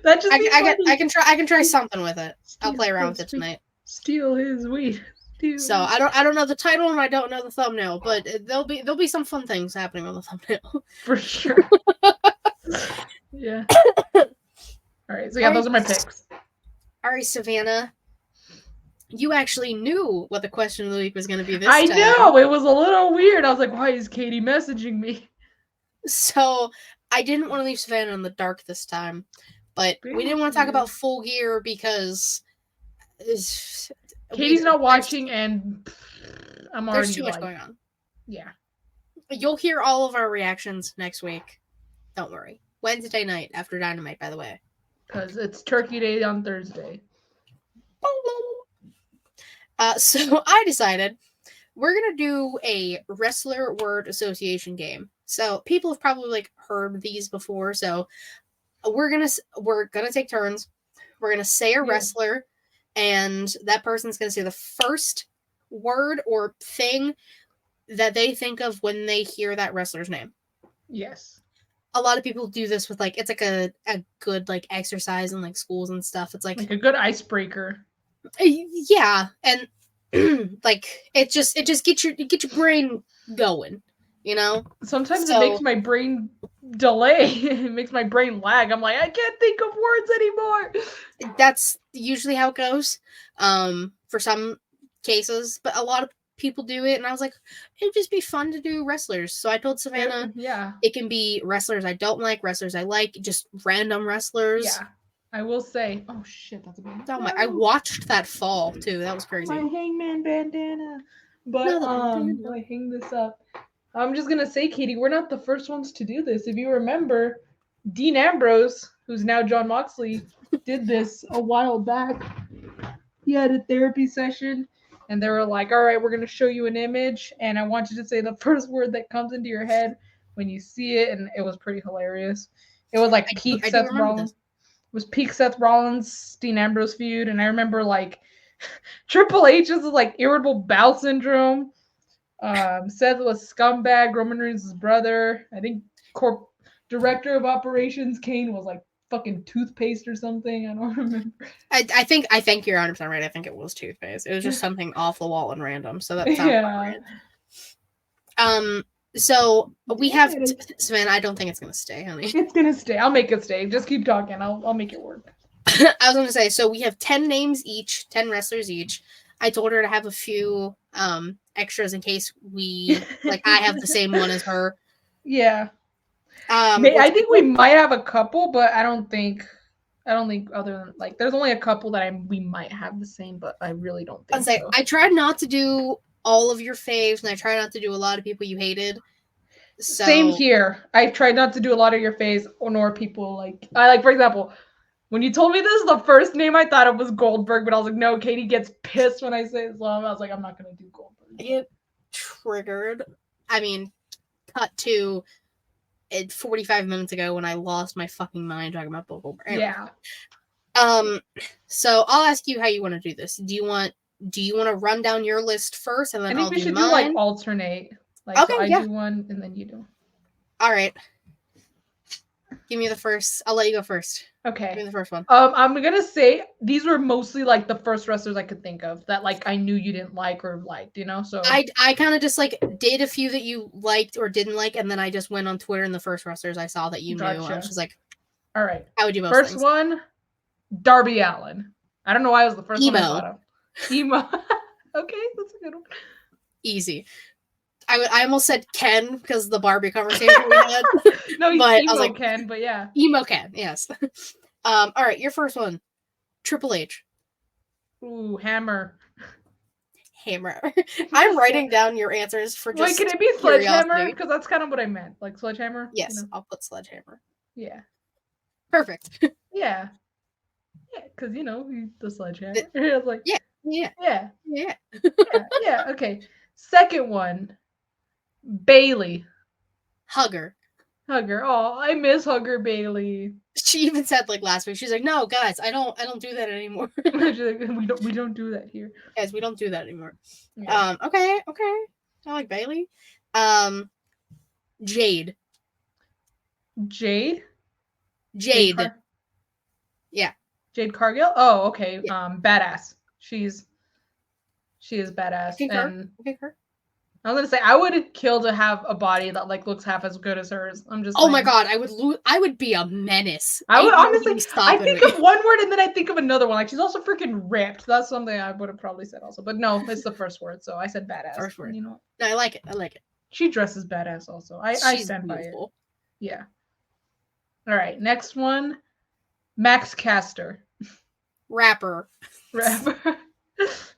That just I can try something with it. I'll play around with it tonight. Steal his weed. So I don't know the title and I don't know the thumbnail, but there'll be some fun things happening on the thumbnail. For sure. Yeah. All right, so yeah, those are my picks. All right, Savannah. You actually knew what the question of the week was going to be this time. I know. It was a little weird. I was like, why is Katie messaging me? So I didn't want to leave Savannah in the dark this time, but we didn't want to talk about Full Gear because Katie's not watching and I'm already there's too much going on. Yeah. You'll hear all of our reactions next week. Don't worry. Wednesday night after Dynamite, by the way. Because it's Turkey Day on Thursday. So I decided we're going to do a wrestler word association game. So people have probably like heard these before. So we're going to take turns. We're going to say a wrestler and that person's going to say the first word or thing that they think of when they hear that wrestler's name. Yes. A lot of people do this with like, it's like a good like exercise in like schools and stuff. It's like a good icebreaker. Yeah, and like it just get your brain going, you know. Sometimes it makes my brain delay. It makes my brain lag. I'm like, I can't think of words anymore. That's usually how it goes. For some cases, but a lot of people do it, and I was like, it'd just be fun to do wrestlers. So I told Savannah, it can be wrestlers I don't like, wrestlers I like, just random wrestlers. Yeah. I will say, oh shit, that's a good one. Oh, I watched that fall too. That was crazy. My Hangman bandana. But do I hang this up? I'm just gonna say, Katie, we're not the first ones to do this. If you remember, Dean Ambrose, who's now John Moxley, did this a while back. He had a therapy session, and they were like, "All right, we're gonna show you an image, and I want you to say the first word that comes into your head when you see it." And it was pretty hilarious. It was like peak Seth Rollins. was peak Seth Rollins, Dean Ambrose feud, and I remember like Triple H's like irritable bowel syndrome. Seth was scumbag, Roman Reigns' brother. I think director of operations Kane was like fucking toothpaste or something. I don't remember. I think you're 100% right. I think it was toothpaste. It was just something off the wall and random. So that sounds Yeah. right. So we have Sven. I don't think it's gonna stay, honey. It's gonna stay. I'll make it stay. Just keep talking. I'll make it work. I was gonna say. So we have 10 names each, 10 wrestlers each. I told her to have a few extras in case we like. I have the same one as her. Yeah. I think we might have a couple, but I don't think other than like there's only a couple that we might have the same, but I really don't think so. I tried not to do all of your faves, and I tried not to do a lot of people you hated. So, same here. I tried not to do a lot of your faves nor people like for example, when you told me this, the first name I thought of was Goldberg, but I was like, no, Katie gets pissed when I say Islam. I was like, I'm not gonna do Goldberg. I get triggered. I mean, cut to 45 minutes ago when I lost my fucking mind talking about Goldberg. Anyway. Yeah. So I'll ask you how you want to do this. Do you want to run down your list first, and then I think we should do like alternate. Like, okay, so I do one and then you do. All right. Give me the first. I'll let you go first. Okay. Give me the first one. I'm gonna say these were mostly like the first wrestlers I could think of that like I knew you didn't like or liked, you know. So I kind of just like did a few that you liked or didn't like, and then I just went on Twitter and the first wrestlers I saw that you knew. I was just like, all right. I would do most first things. One, Darby Allin. I don't know why it was the first one I thought of. Emo. Okay, that's a good one. Easy. I almost said Ken because of the Barbie conversation we had. No, he's emo I was like, Ken, but yeah. Emo Ken, yes. All right, your first one. Triple H. Ooh, Hammer. I'm writing down your answers for just. Wait, can it be Sledgehammer? Because that's kind of what I meant. Like Sledgehammer? Yes, you know? I'll put Sledgehammer. Yeah. Perfect. Yeah. Yeah, because you know, the Sledgehammer. I was like, yeah. Okay. Second one. Bailey. Hugger. Oh, I miss Hugger Bailey. She even said like last week. She's like, "No, guys, I don't do that anymore." She's like, we don't do that here. Guys, we don't do that anymore. Yeah. Okay. I like Bailey. Jade. Yeah. Jade Cargill. Oh, okay. Yeah. Badass. She is badass. Her. I was gonna say I would kill to have a body that like looks half as good as hers. I'm just. Oh my god, I would be a menace. I would honestly. I think of one word and then I think of another one. Like she's also freaking ripped. That's something I would have probably said also, but no, it's the first word. So I said badass. First word. You know. No, I like it. She dresses badass also. I stand beautiful. By it. Yeah. All right, next one, Max Caster. Rapper.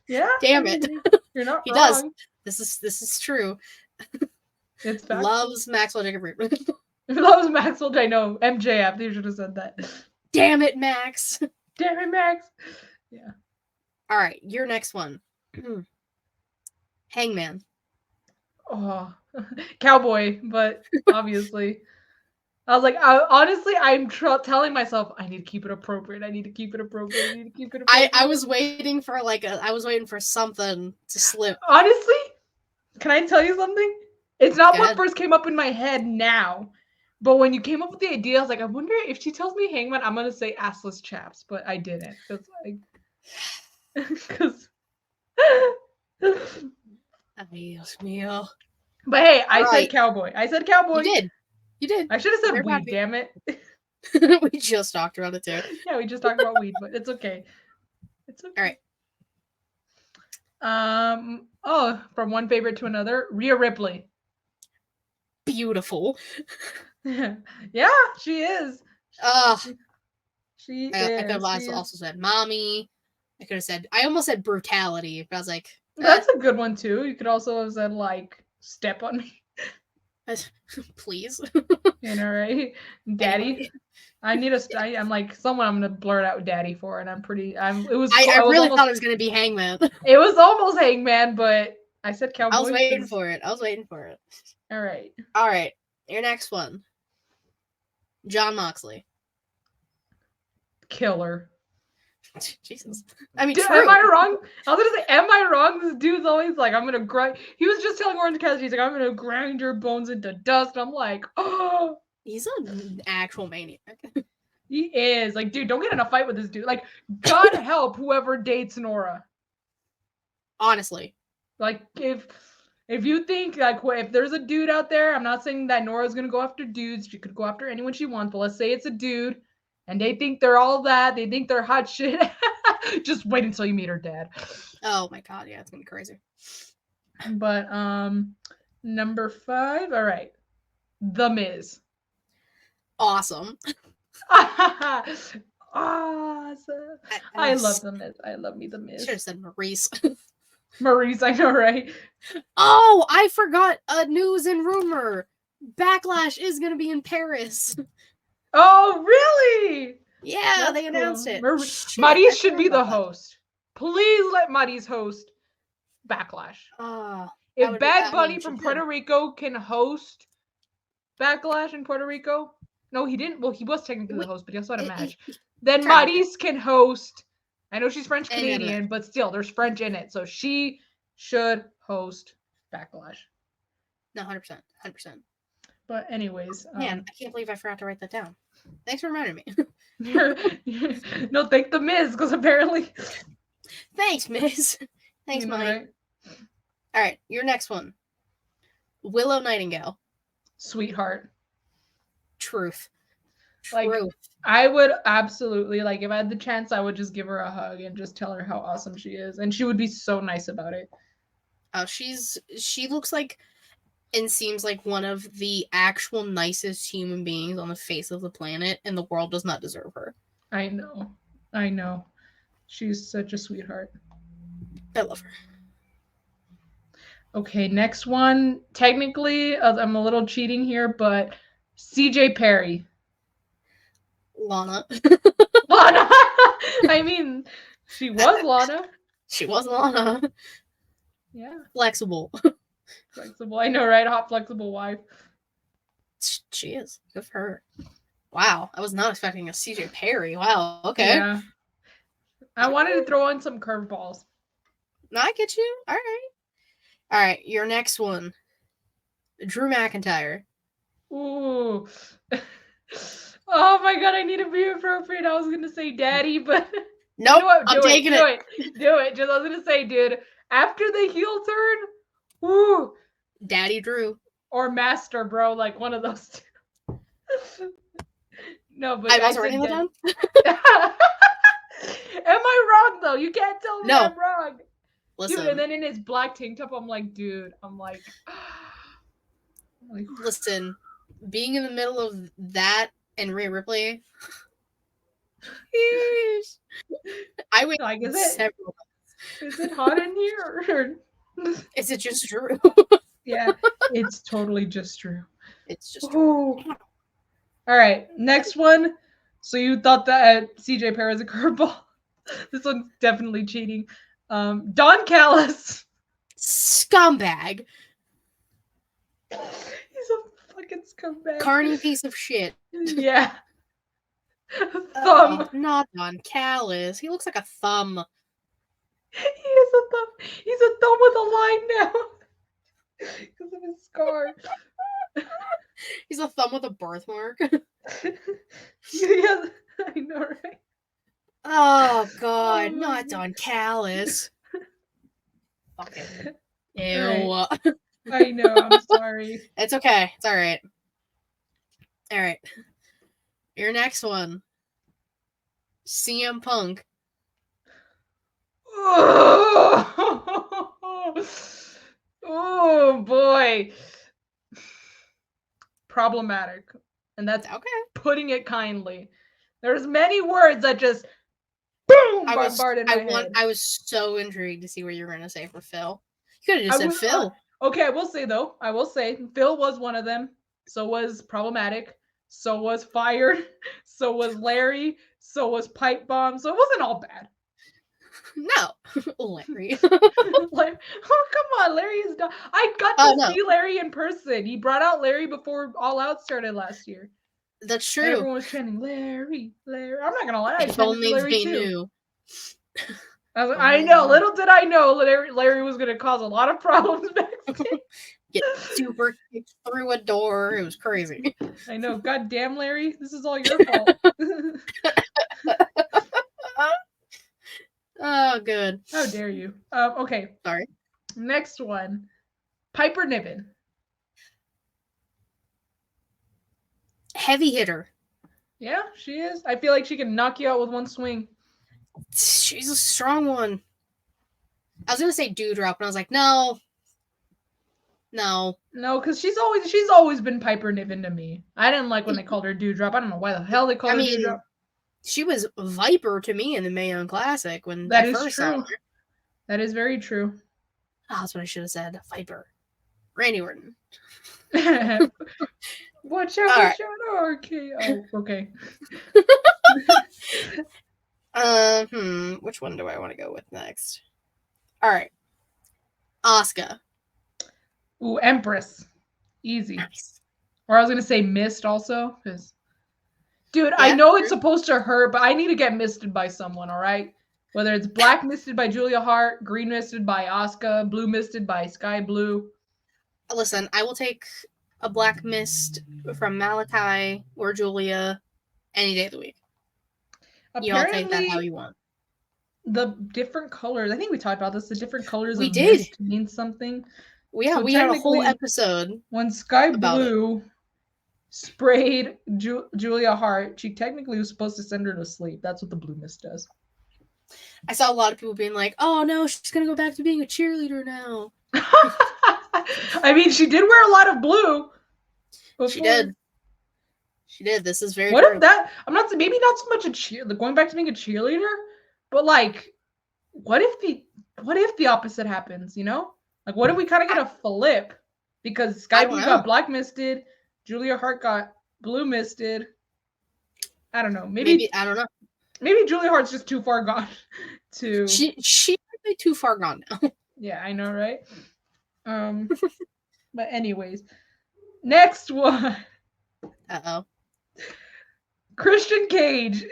Yeah. Damn it. You're not wrong. Does. This is true. It's loves Maxwell Jacob Friedman. Loves Maxwell. I know. MJF. They should have said that. Damn it, Max. Damn it, Max. Yeah. All right, your next one. Hangman. Oh, Cowboy, but obviously. I was like, honestly, I'm telling myself I need to keep it appropriate. I was waiting for something to slip. Honestly, can I tell you something? It's not what first came up in my head now, but when you came up with the idea, I was like, I wonder if she tells me Hangman, I'm gonna say assless chaps, but I didn't because. Adios mío. But hey, I said Cowboy. You did. I should have said weed, damn it. We just talked about it too. Yeah, we just talked about weed, but it's okay. It's okay. All right. From one favorite to another, Rhea Ripley. Beautiful. Yeah, she is. She is. I could have also said mommy. I almost said brutality, but I was like, that's a good one too. You could also have said like step on me. Please. You know, right? Daddy. I need I'm like someone I'm gonna blurt out daddy for, and I really thought it was gonna be Hangman. It was almost Hangman, but I said Cowboy. I was waiting for it. All right. Your next one. John Moxley. killer. Jesus. I mean, Am true. I wrong? I was gonna say, am I wrong? This dude's always like, I'm gonna grind. He was just telling Orange Cassidy, he's like, I'm gonna grind your bones into dust. I'm like, oh. He's an actual maniac. He is. Like, dude, don't get in a fight with this dude. Like, God help whoever dates Nora. Honestly. Like, if you think, like, if there's a dude out there, I'm not saying that Nora's gonna go after dudes. She could go after anyone she wants, but let's say it's a dude, and they think they're all that. They think they're hot shit. Just wait until you meet her dad. Oh my god, yeah, it's gonna be crazy. But number 5, all right. The Miz. Awesome. Awesome. I love The Miz. I love me The Miz. Should have said Maurice. Maurice, I know, right? Oh, I forgot a news and rumor. Backlash is gonna be in Paris. Oh, really? Yeah, That's they announced cool. it. Maurice should be the host. Please let Maurice host Backlash. If Bad Bunny from Puerto Rico can host Backlash in Puerto Rico, no, he didn't. Well, he was technically the host, but he also had a match. Then Maurice can host. I know she's French Canadian, but still, there's French in it, so she should host Backlash. No, 100%, 100%. But anyways, man, I can't believe I forgot to write that down. Thanks for reminding me. No, thank the Miz, because apparently. Thanks, Miz. Thanks, Mike. Right? All right, your next one. Willow Nightingale. Sweetheart. Truth. Like, I would absolutely, like, if I had the chance, I would just give her a hug and just tell her how awesome she is. And she would be so nice about it. Oh, she looks like and seems like one of the actual nicest human beings on the face of the planet, and the world does not deserve her. I know. She's such a sweetheart. I love her. Okay, next one. Technically, I'm a little cheating here, but CJ Perry. Lana. Lana! I mean, she was Lana. She was Lana. Yeah. Flexible. Flexible. I know, right? Hot, flexible wife. She is. Good for her. Wow. I was not expecting a CJ Perry. Wow. Okay. Yeah. I wanted to throw in some curveballs. No, I get you. All right. All right. Your next one. Drew McIntyre. Ooh. Oh my god, I need to be appropriate. I was going to say daddy, but... Nope, you know what? I'm taking it. Do it. Just, I was going to say, dude, after the heel turn, woo. Daddy Drew. Or Master, bro. Like, one of those two. No, but... I wasn't writing that down? Am I wrong, though? You can't tell me I'm wrong. Listen. Dude, and then in his black tank top, I'm like, dude, listen, being in the middle of that and Rhea Ripley, I went like, several. Is it hot in here? Or... Is it just Drew? Yeah, it's totally just Drew. It's just Drew. All right, next one. So you thought that CJ Perry was a curveball. This one's definitely cheating. Don Callis. Scumbag. He's a fucking scumbag. Carny piece of shit. Yeah. Thumb. Not Don Callis. He looks like a thumb. He is a thumb. He's a thumb with a line now. Because of his scar. He's a thumb with a birthmark. Yeah, I know, right? Oh god, not Don Callis. Fucking ew. Right. I know, I'm sorry. It's okay. It's alright. Alright. Your next one. CM Punk. Oh boy. Problematic. And that's okay. Putting it kindly. There's many words that just boom bombarded my head. I was so intrigued to see what you were gonna say for Phil. You could have just said Phil. Okay, I will say though. Phil was one of them. So was Problematic. So was Fired. So was Larry. So was Pipe Bomb. So it wasn't all bad. No, Larry. Like, oh come on, Larry is done. I got to see Larry in person. He brought out Larry before All Out started last year. That's true. Everyone was chanting Larry, Larry. I'm not gonna lie, I If chanted only Larry they too. knew. I was like, I know. Little did I know, Larry was gonna cause a lot of problems backstage. Get super kicked through a door. It was crazy. I know. God damn, Larry, this is all your fault. Oh, good. How dare you? Okay. Sorry. Next one, Piper Niven. Heavy hitter. Yeah, she is. I feel like she can knock you out with one swing. She's a strong one. I was gonna say Dewdrop, and I was like, no, because she's always been Piper Niven to me. I didn't like when they called her Dewdrop. I don't know why the hell they called her Dewdrop. She was Viper to me in the Mae Young Classic when that I is first true. saw her. That is very true. Oh, that's what I should have said. Viper. Randy Orton. Watch out, right. RKO. Okay. Which one do I want to go with next? All right. Asuka. Ooh, Empress. Easy. Nice. Or I was gonna say Mist also, because dude, I know it's supposed to hurt, but I need to get misted by someone, all right? Whether it's black misted by Julia Hart, green misted by Asuka, blue misted by Sky Blue. Listen, I will take a black mist from Malachi or Julia any day of the week. You all take that how you want. The different colors, I think we talked about this, the different colors we of did. mist mean something. Yeah, so we had a whole episode. When Sky Blue sprayed Julia Hart, she technically was supposed to send her to sleep. That's what the blue mist does. I saw a lot of people being like, oh no, she's going to go back to being a cheerleader now. I mean, she did wear a lot of blue. Before. She did. This is very What true. if that, I'm not, maybe not so much a cheerleader, going back to being a cheerleader, but like, what if the opposite happens, you know? Like, what if we kind of get a flip? Because Sky Blue got black misted, Julia Hart got blue misted. I don't know. Maybe I don't know. Maybe Julia Hart's just too far gone to. She might be too far gone now. Yeah, I know, right? But anyways, next one. Uh-oh. Christian Cage.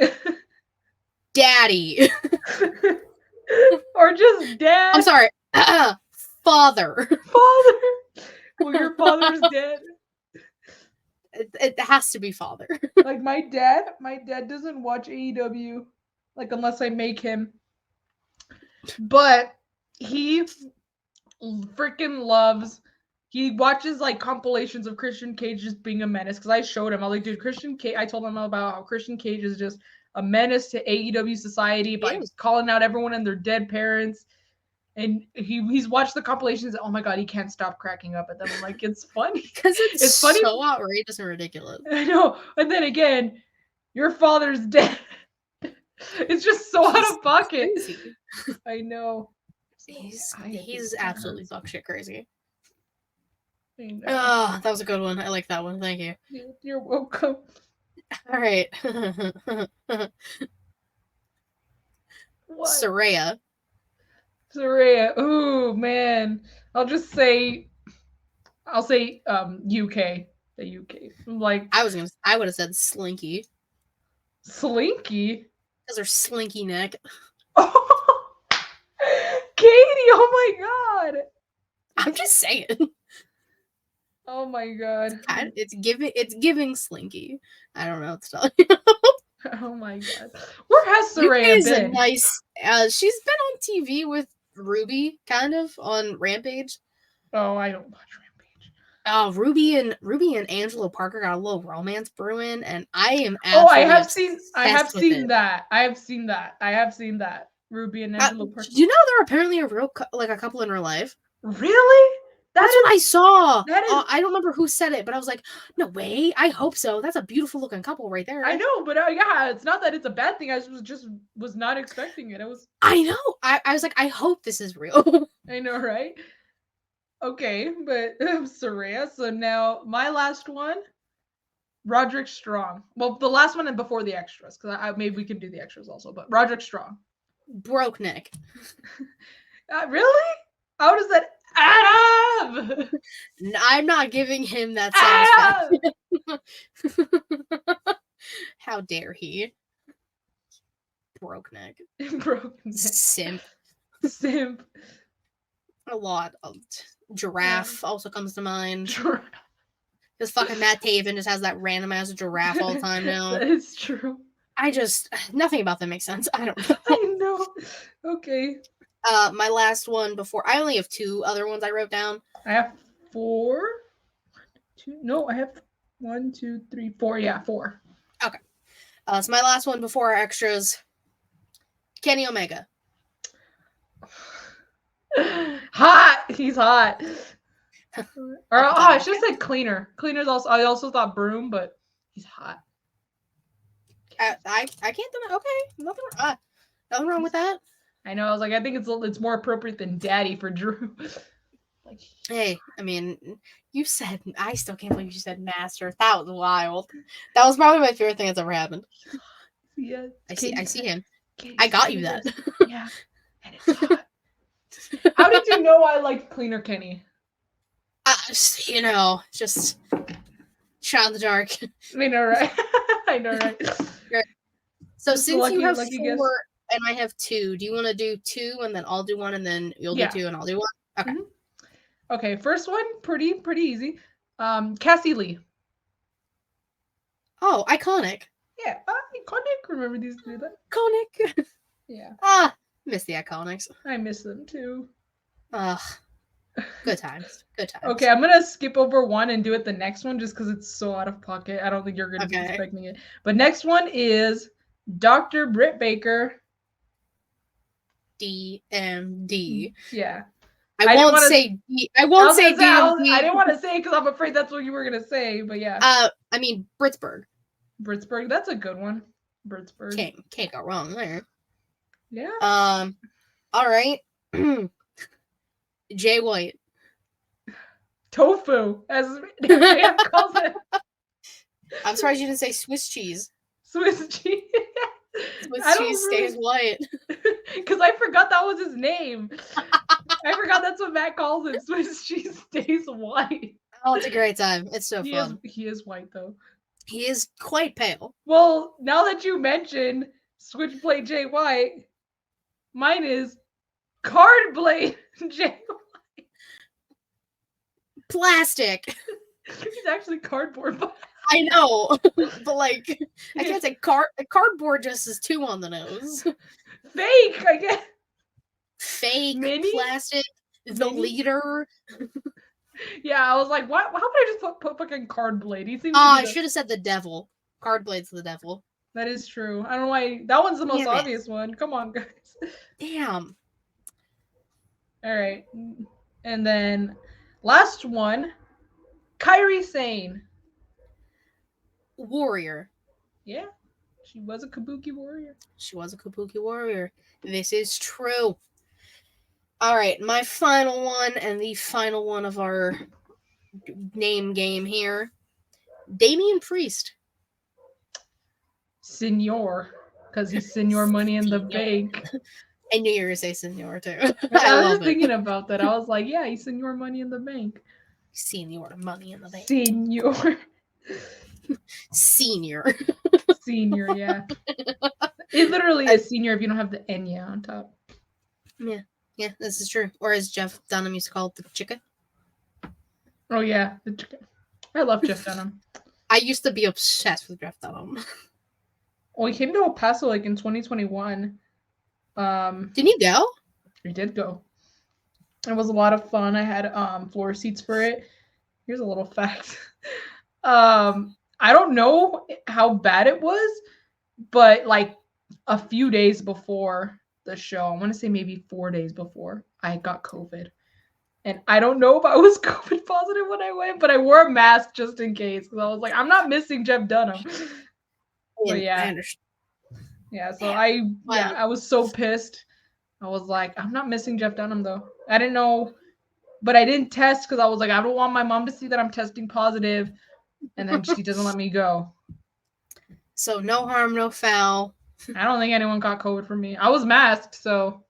Daddy. Or just dad. I'm sorry. Father. Well, your father's dead. It has to be father. Like my dad doesn't watch AEW, like unless I make him. But he freaking loves. He watches like compilations of Christian Cage just being a menace. Because I showed him, I was like, dude, Christian Cage. I told him about how Christian Cage is just a menace to AEW society by calling out everyone and their dead parents. And he's watched the compilations. Oh my god, he can't stop cracking up at them. I'm like, it's funny because it's funny, so outrageous and ridiculous. I know. And then again, your father's dead. It's just so out of pocket. Crazy. I know. He's absolutely buckshit crazy. Oh, that was a good one. I like that one. Thank you. You're welcome. All right. Saraya. Ooh, man. I'll say UK. The UK. Like I would have said Slinky. Slinky? Because her slinky neck. Oh, Katie, oh my god. I'm just saying. Oh my god. It's giving Slinky. I don't know what to tell you. Oh my god. Where has Saraya been? A nice. She's been on TV with Ruby, kind of on Rampage. Oh, I don't watch Rampage. Ruby and Angelo Parker got a little romance brewing, and I am. I have seen that. I have seen that. Ruby and Angelo Parker. You know they're apparently a couple in real life. Really? That's what I saw. I don't remember who said it, but I was like, no way. I hope so. That's a beautiful looking couple right there. I know, but yeah, it's not that it's a bad thing. I was not expecting it. I know. I was like, I hope this is real. I know, right? Okay, but Saraya. So now my last one, Roderick Strong. Well, the last one and before the extras, because maybe we can do the extras also. But Roderick Strong. Broke neck. Really? How does that add up? I'm not giving him that satisfaction. How dare he? Broke neck. Broken neck. Simp. Simp. A lot of giraffe also comes to mind. Giraffe. Because fucking Matt Taven just has that random ass giraffe all the time now. That is true. Nothing about that makes sense. I don't know. I know. Okay. My last one before, I only have 2 other ones I wrote down. I have 4. 2. No, I have 1, 2, 3, 4. Yeah, 4. Okay. So my last one before our extras, Kenny Omega. Hot. He's hot. Or I should have said cleaner. Cleaner's also. I also thought broom, but he's hot. I can't do that. Okay, nothing wrong with that. I know. I was like, I think it's more appropriate than daddy for Drew. Like, hey, I mean, I still can't believe you said master. That was wild. That was probably my favorite thing that's ever happened. Yeah, I see him. I got you that. Yeah, and it's hot. How did you know I liked Cleaner Kenny? Just shot in the dark. I know, right? I know, right? So since you have 4 and I have 2, do you want to do 2 and then I'll do 1 and then you'll do 2 and I'll do 1? Okay. Mm-hmm. Okay, first one, pretty easy. Cassie Lee. Oh, iconic. Yeah, iconic. Remember these two? Iconic. Yeah. Miss the Iconics. I miss them too. Good times. Good times. Okay, I'm gonna skip over 1 and do it the next one just because it's so out of pocket. I don't think you're gonna be expecting it. But next one is Dr. Britt Baker. DMD. Yeah. I won't say DMD. I didn't want to say it because I'm afraid that's what you were gonna say, but yeah. I mean Britsburg. Britsburg, that's a good one. Britsburg. Can't go wrong there. Yeah. All right. Jay White. Tofu, as JF calls it. I'm surprised you didn't say Swiss cheese. Swiss cheese. Swiss cheese stays white. Because I forgot that was his name. I forgot that's what Matt calls it. Swiss cheese stays white. Oh, it's a great time. It's so fun. He is white, though. He is quite pale. Well, now that you mentioned Switchblade Jay White, mine is Cardblade Jay White. Plastic. He's actually cardboard. I know, but like, I can't say cardboard just is 2 on the nose. Fake, I guess. Fake, Mini? plastic, the leader. Yeah, I was like, what? How could I just put fucking Cardblade? He seems. I should have said the devil. Cardblade's the devil. That is true. I don't know why. That one's the most obvious one. Come on, guys. Damn. All right, and then last one, Kairi Sane. Warrior. Yeah, she was a Kabuki warrior. She was a Kabuki warrior. This is true. All right, my final one and the final one of our name game here. Damian Priest. Senor, because he's Senor Money in the Bank. I knew you were going to say Senor, too. I was thinking about that. I was like, yeah, he's Senor Money in the Bank. Senior Money in the Bank. Senor. Senior. Senior, yeah. It literally is senior if you don't have the Enya on top. Yeah, this is true. Or as Jeff Dunham used to call it, the chicken. Oh, yeah. The chicken. I love Jeff Dunham. I used to be obsessed with Jeff Dunham. Well, he came to El Paso like in 2021. Didn't you go? We did go. It was a lot of fun. I had floor seats for it. Here's a little fact. I don't know how bad it was, but like a few days before the show, I want to say maybe 4 days before, I got COVID. And I don't know if I was COVID positive when I went, but I wore a mask just in case. Because I was like, I'm not missing Jeff Dunham. But yeah. I understand. Yeah, so I was so pissed. I was like, I'm not missing Jeff Dunham though. I didn't know, but I didn't test because I was like, I don't want my mom to see that I'm testing positive, and then she doesn't let me go. So no harm, no foul. I don't think anyone got COVID from me. I was masked, so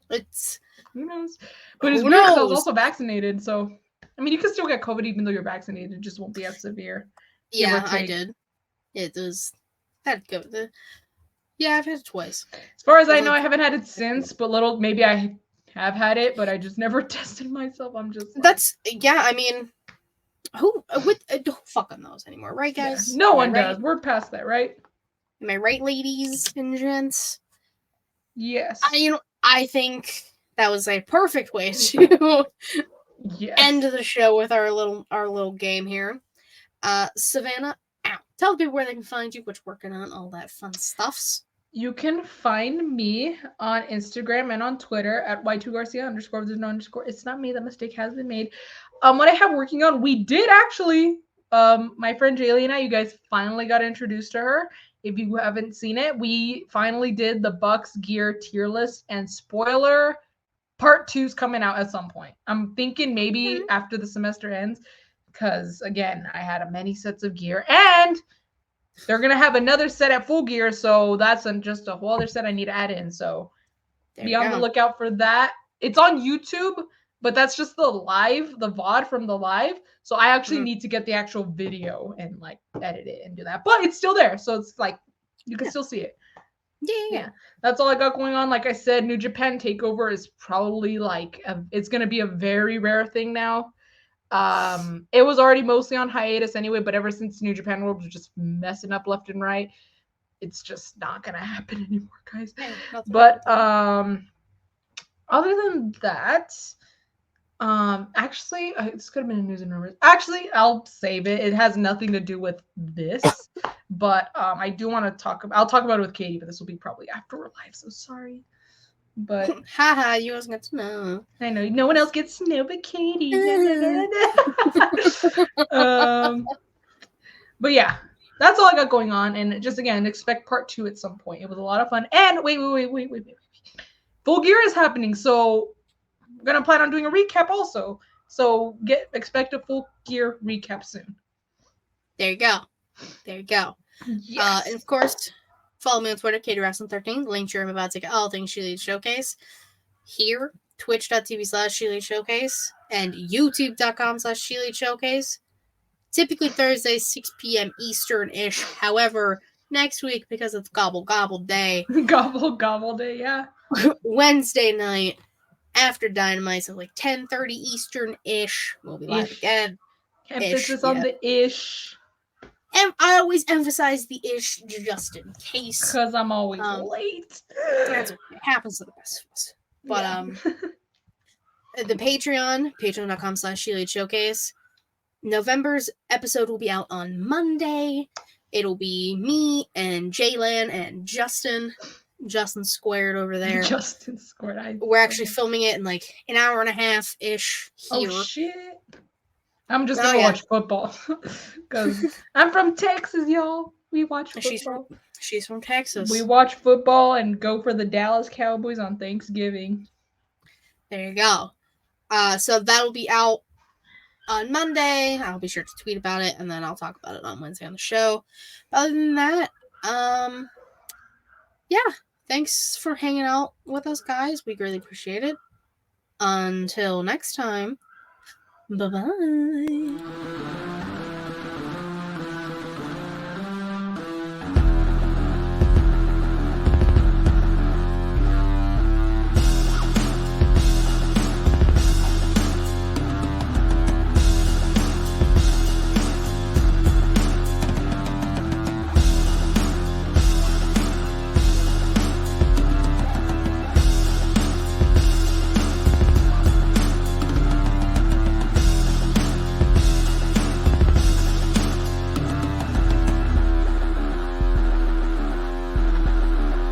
it's who knows. But it's weird because I was also vaccinated, so I mean, you can still get COVID even though you're vaccinated. It just won't be as severe. Yeah, I did. It was. I've had it twice. As far as I It's know, like- I haven't had it since, but maybe I have had it, but I just never tested myself. I'm just like, That's I mean, who fucking knows anymore, right, guys? yeah, no Am I one right? does. We're past that, right? Am I right, ladies and gents? Yes. I think that was a perfect way to Yes. end the show with our little game here. Savannah, tell the people where they can find you, what you're working on, all that fun stuffs. You can find me on Instagram and on Twitter at y2garcia _ there's no underscore. It's not me. That mistake has been made. What I have working on, we did actually, my friend Jaylee and I, you guys finally got introduced to her. If you haven't seen it, we finally did the Bucks gear tier list, and spoiler, part 2's coming out at some point. I'm thinking maybe after the semester ends, because again, I had many sets of gear, and they're gonna have another set at full gear, so that's just a whole other set I need to add in. So be on the lookout for that. It's on YouTube, but that's just the VOD from the live. So I actually need to get the actual video and like edit it and do that. But it's still there, so it's like you can still see it. Yeah. That's all I got going on. Like I said, New Japan Takeover is probably it's gonna be a very rare thing now. It was already mostly on hiatus anyway, but ever since New Japan World was just messing up left and right, it's just not gonna happen anymore, guys. But other than that, actually, this could have been a news and rumors. Actually, I'll save it. It has nothing to do with this, but I do want to talk about. I'll talk about it with Katie, but this will be probably after we're live. So sorry. But haha, you guys get to know. I know no one else gets to know but Katie. But yeah, that's all I got going on, and just again expect part 2 at some point. It was a lot of fun. And wait. Full Gear is happening, so I'm gonna plan on doing a recap also. So expect a Full Gear recap soon. There you go. Yes. And of course, follow me on Twitter, KatieRasson13. The link to I'm about to get all things ShElite Showcase. Here, twitch.tv/ShElite Showcase and youtube.com/ShElite Showcase. Typically Thursdays, 6 p.m. Eastern-ish. However, next week, because it's Gobble Gobble Day. Gobble Day, yeah. Wednesday night, after Dynamite, so like 10:30 Eastern-ish. We'll be live again. Emphasis on the ish. And I always emphasize the ish just in case. Because I'm always late. That's what happens to the best of us. But the patreon.com/ShElite Showcase. November's episode will be out on Monday. It'll be me and Jaylan and Justin. Justin squared over there. Justin squared. We're actually filming it in like an hour and a half ish here. Oh shit. I'm just gonna watch football. Because I'm from Texas, y'all. We watch football. She's from Texas. We watch football and go for the Dallas Cowboys on Thanksgiving. There you go. So that'll be out on Monday. I'll be sure to tweet about it, and then I'll talk about it on Wednesday on the show. Other than that, yeah, thanks for hanging out with us, guys. We greatly appreciate it. Until next time, bye-bye.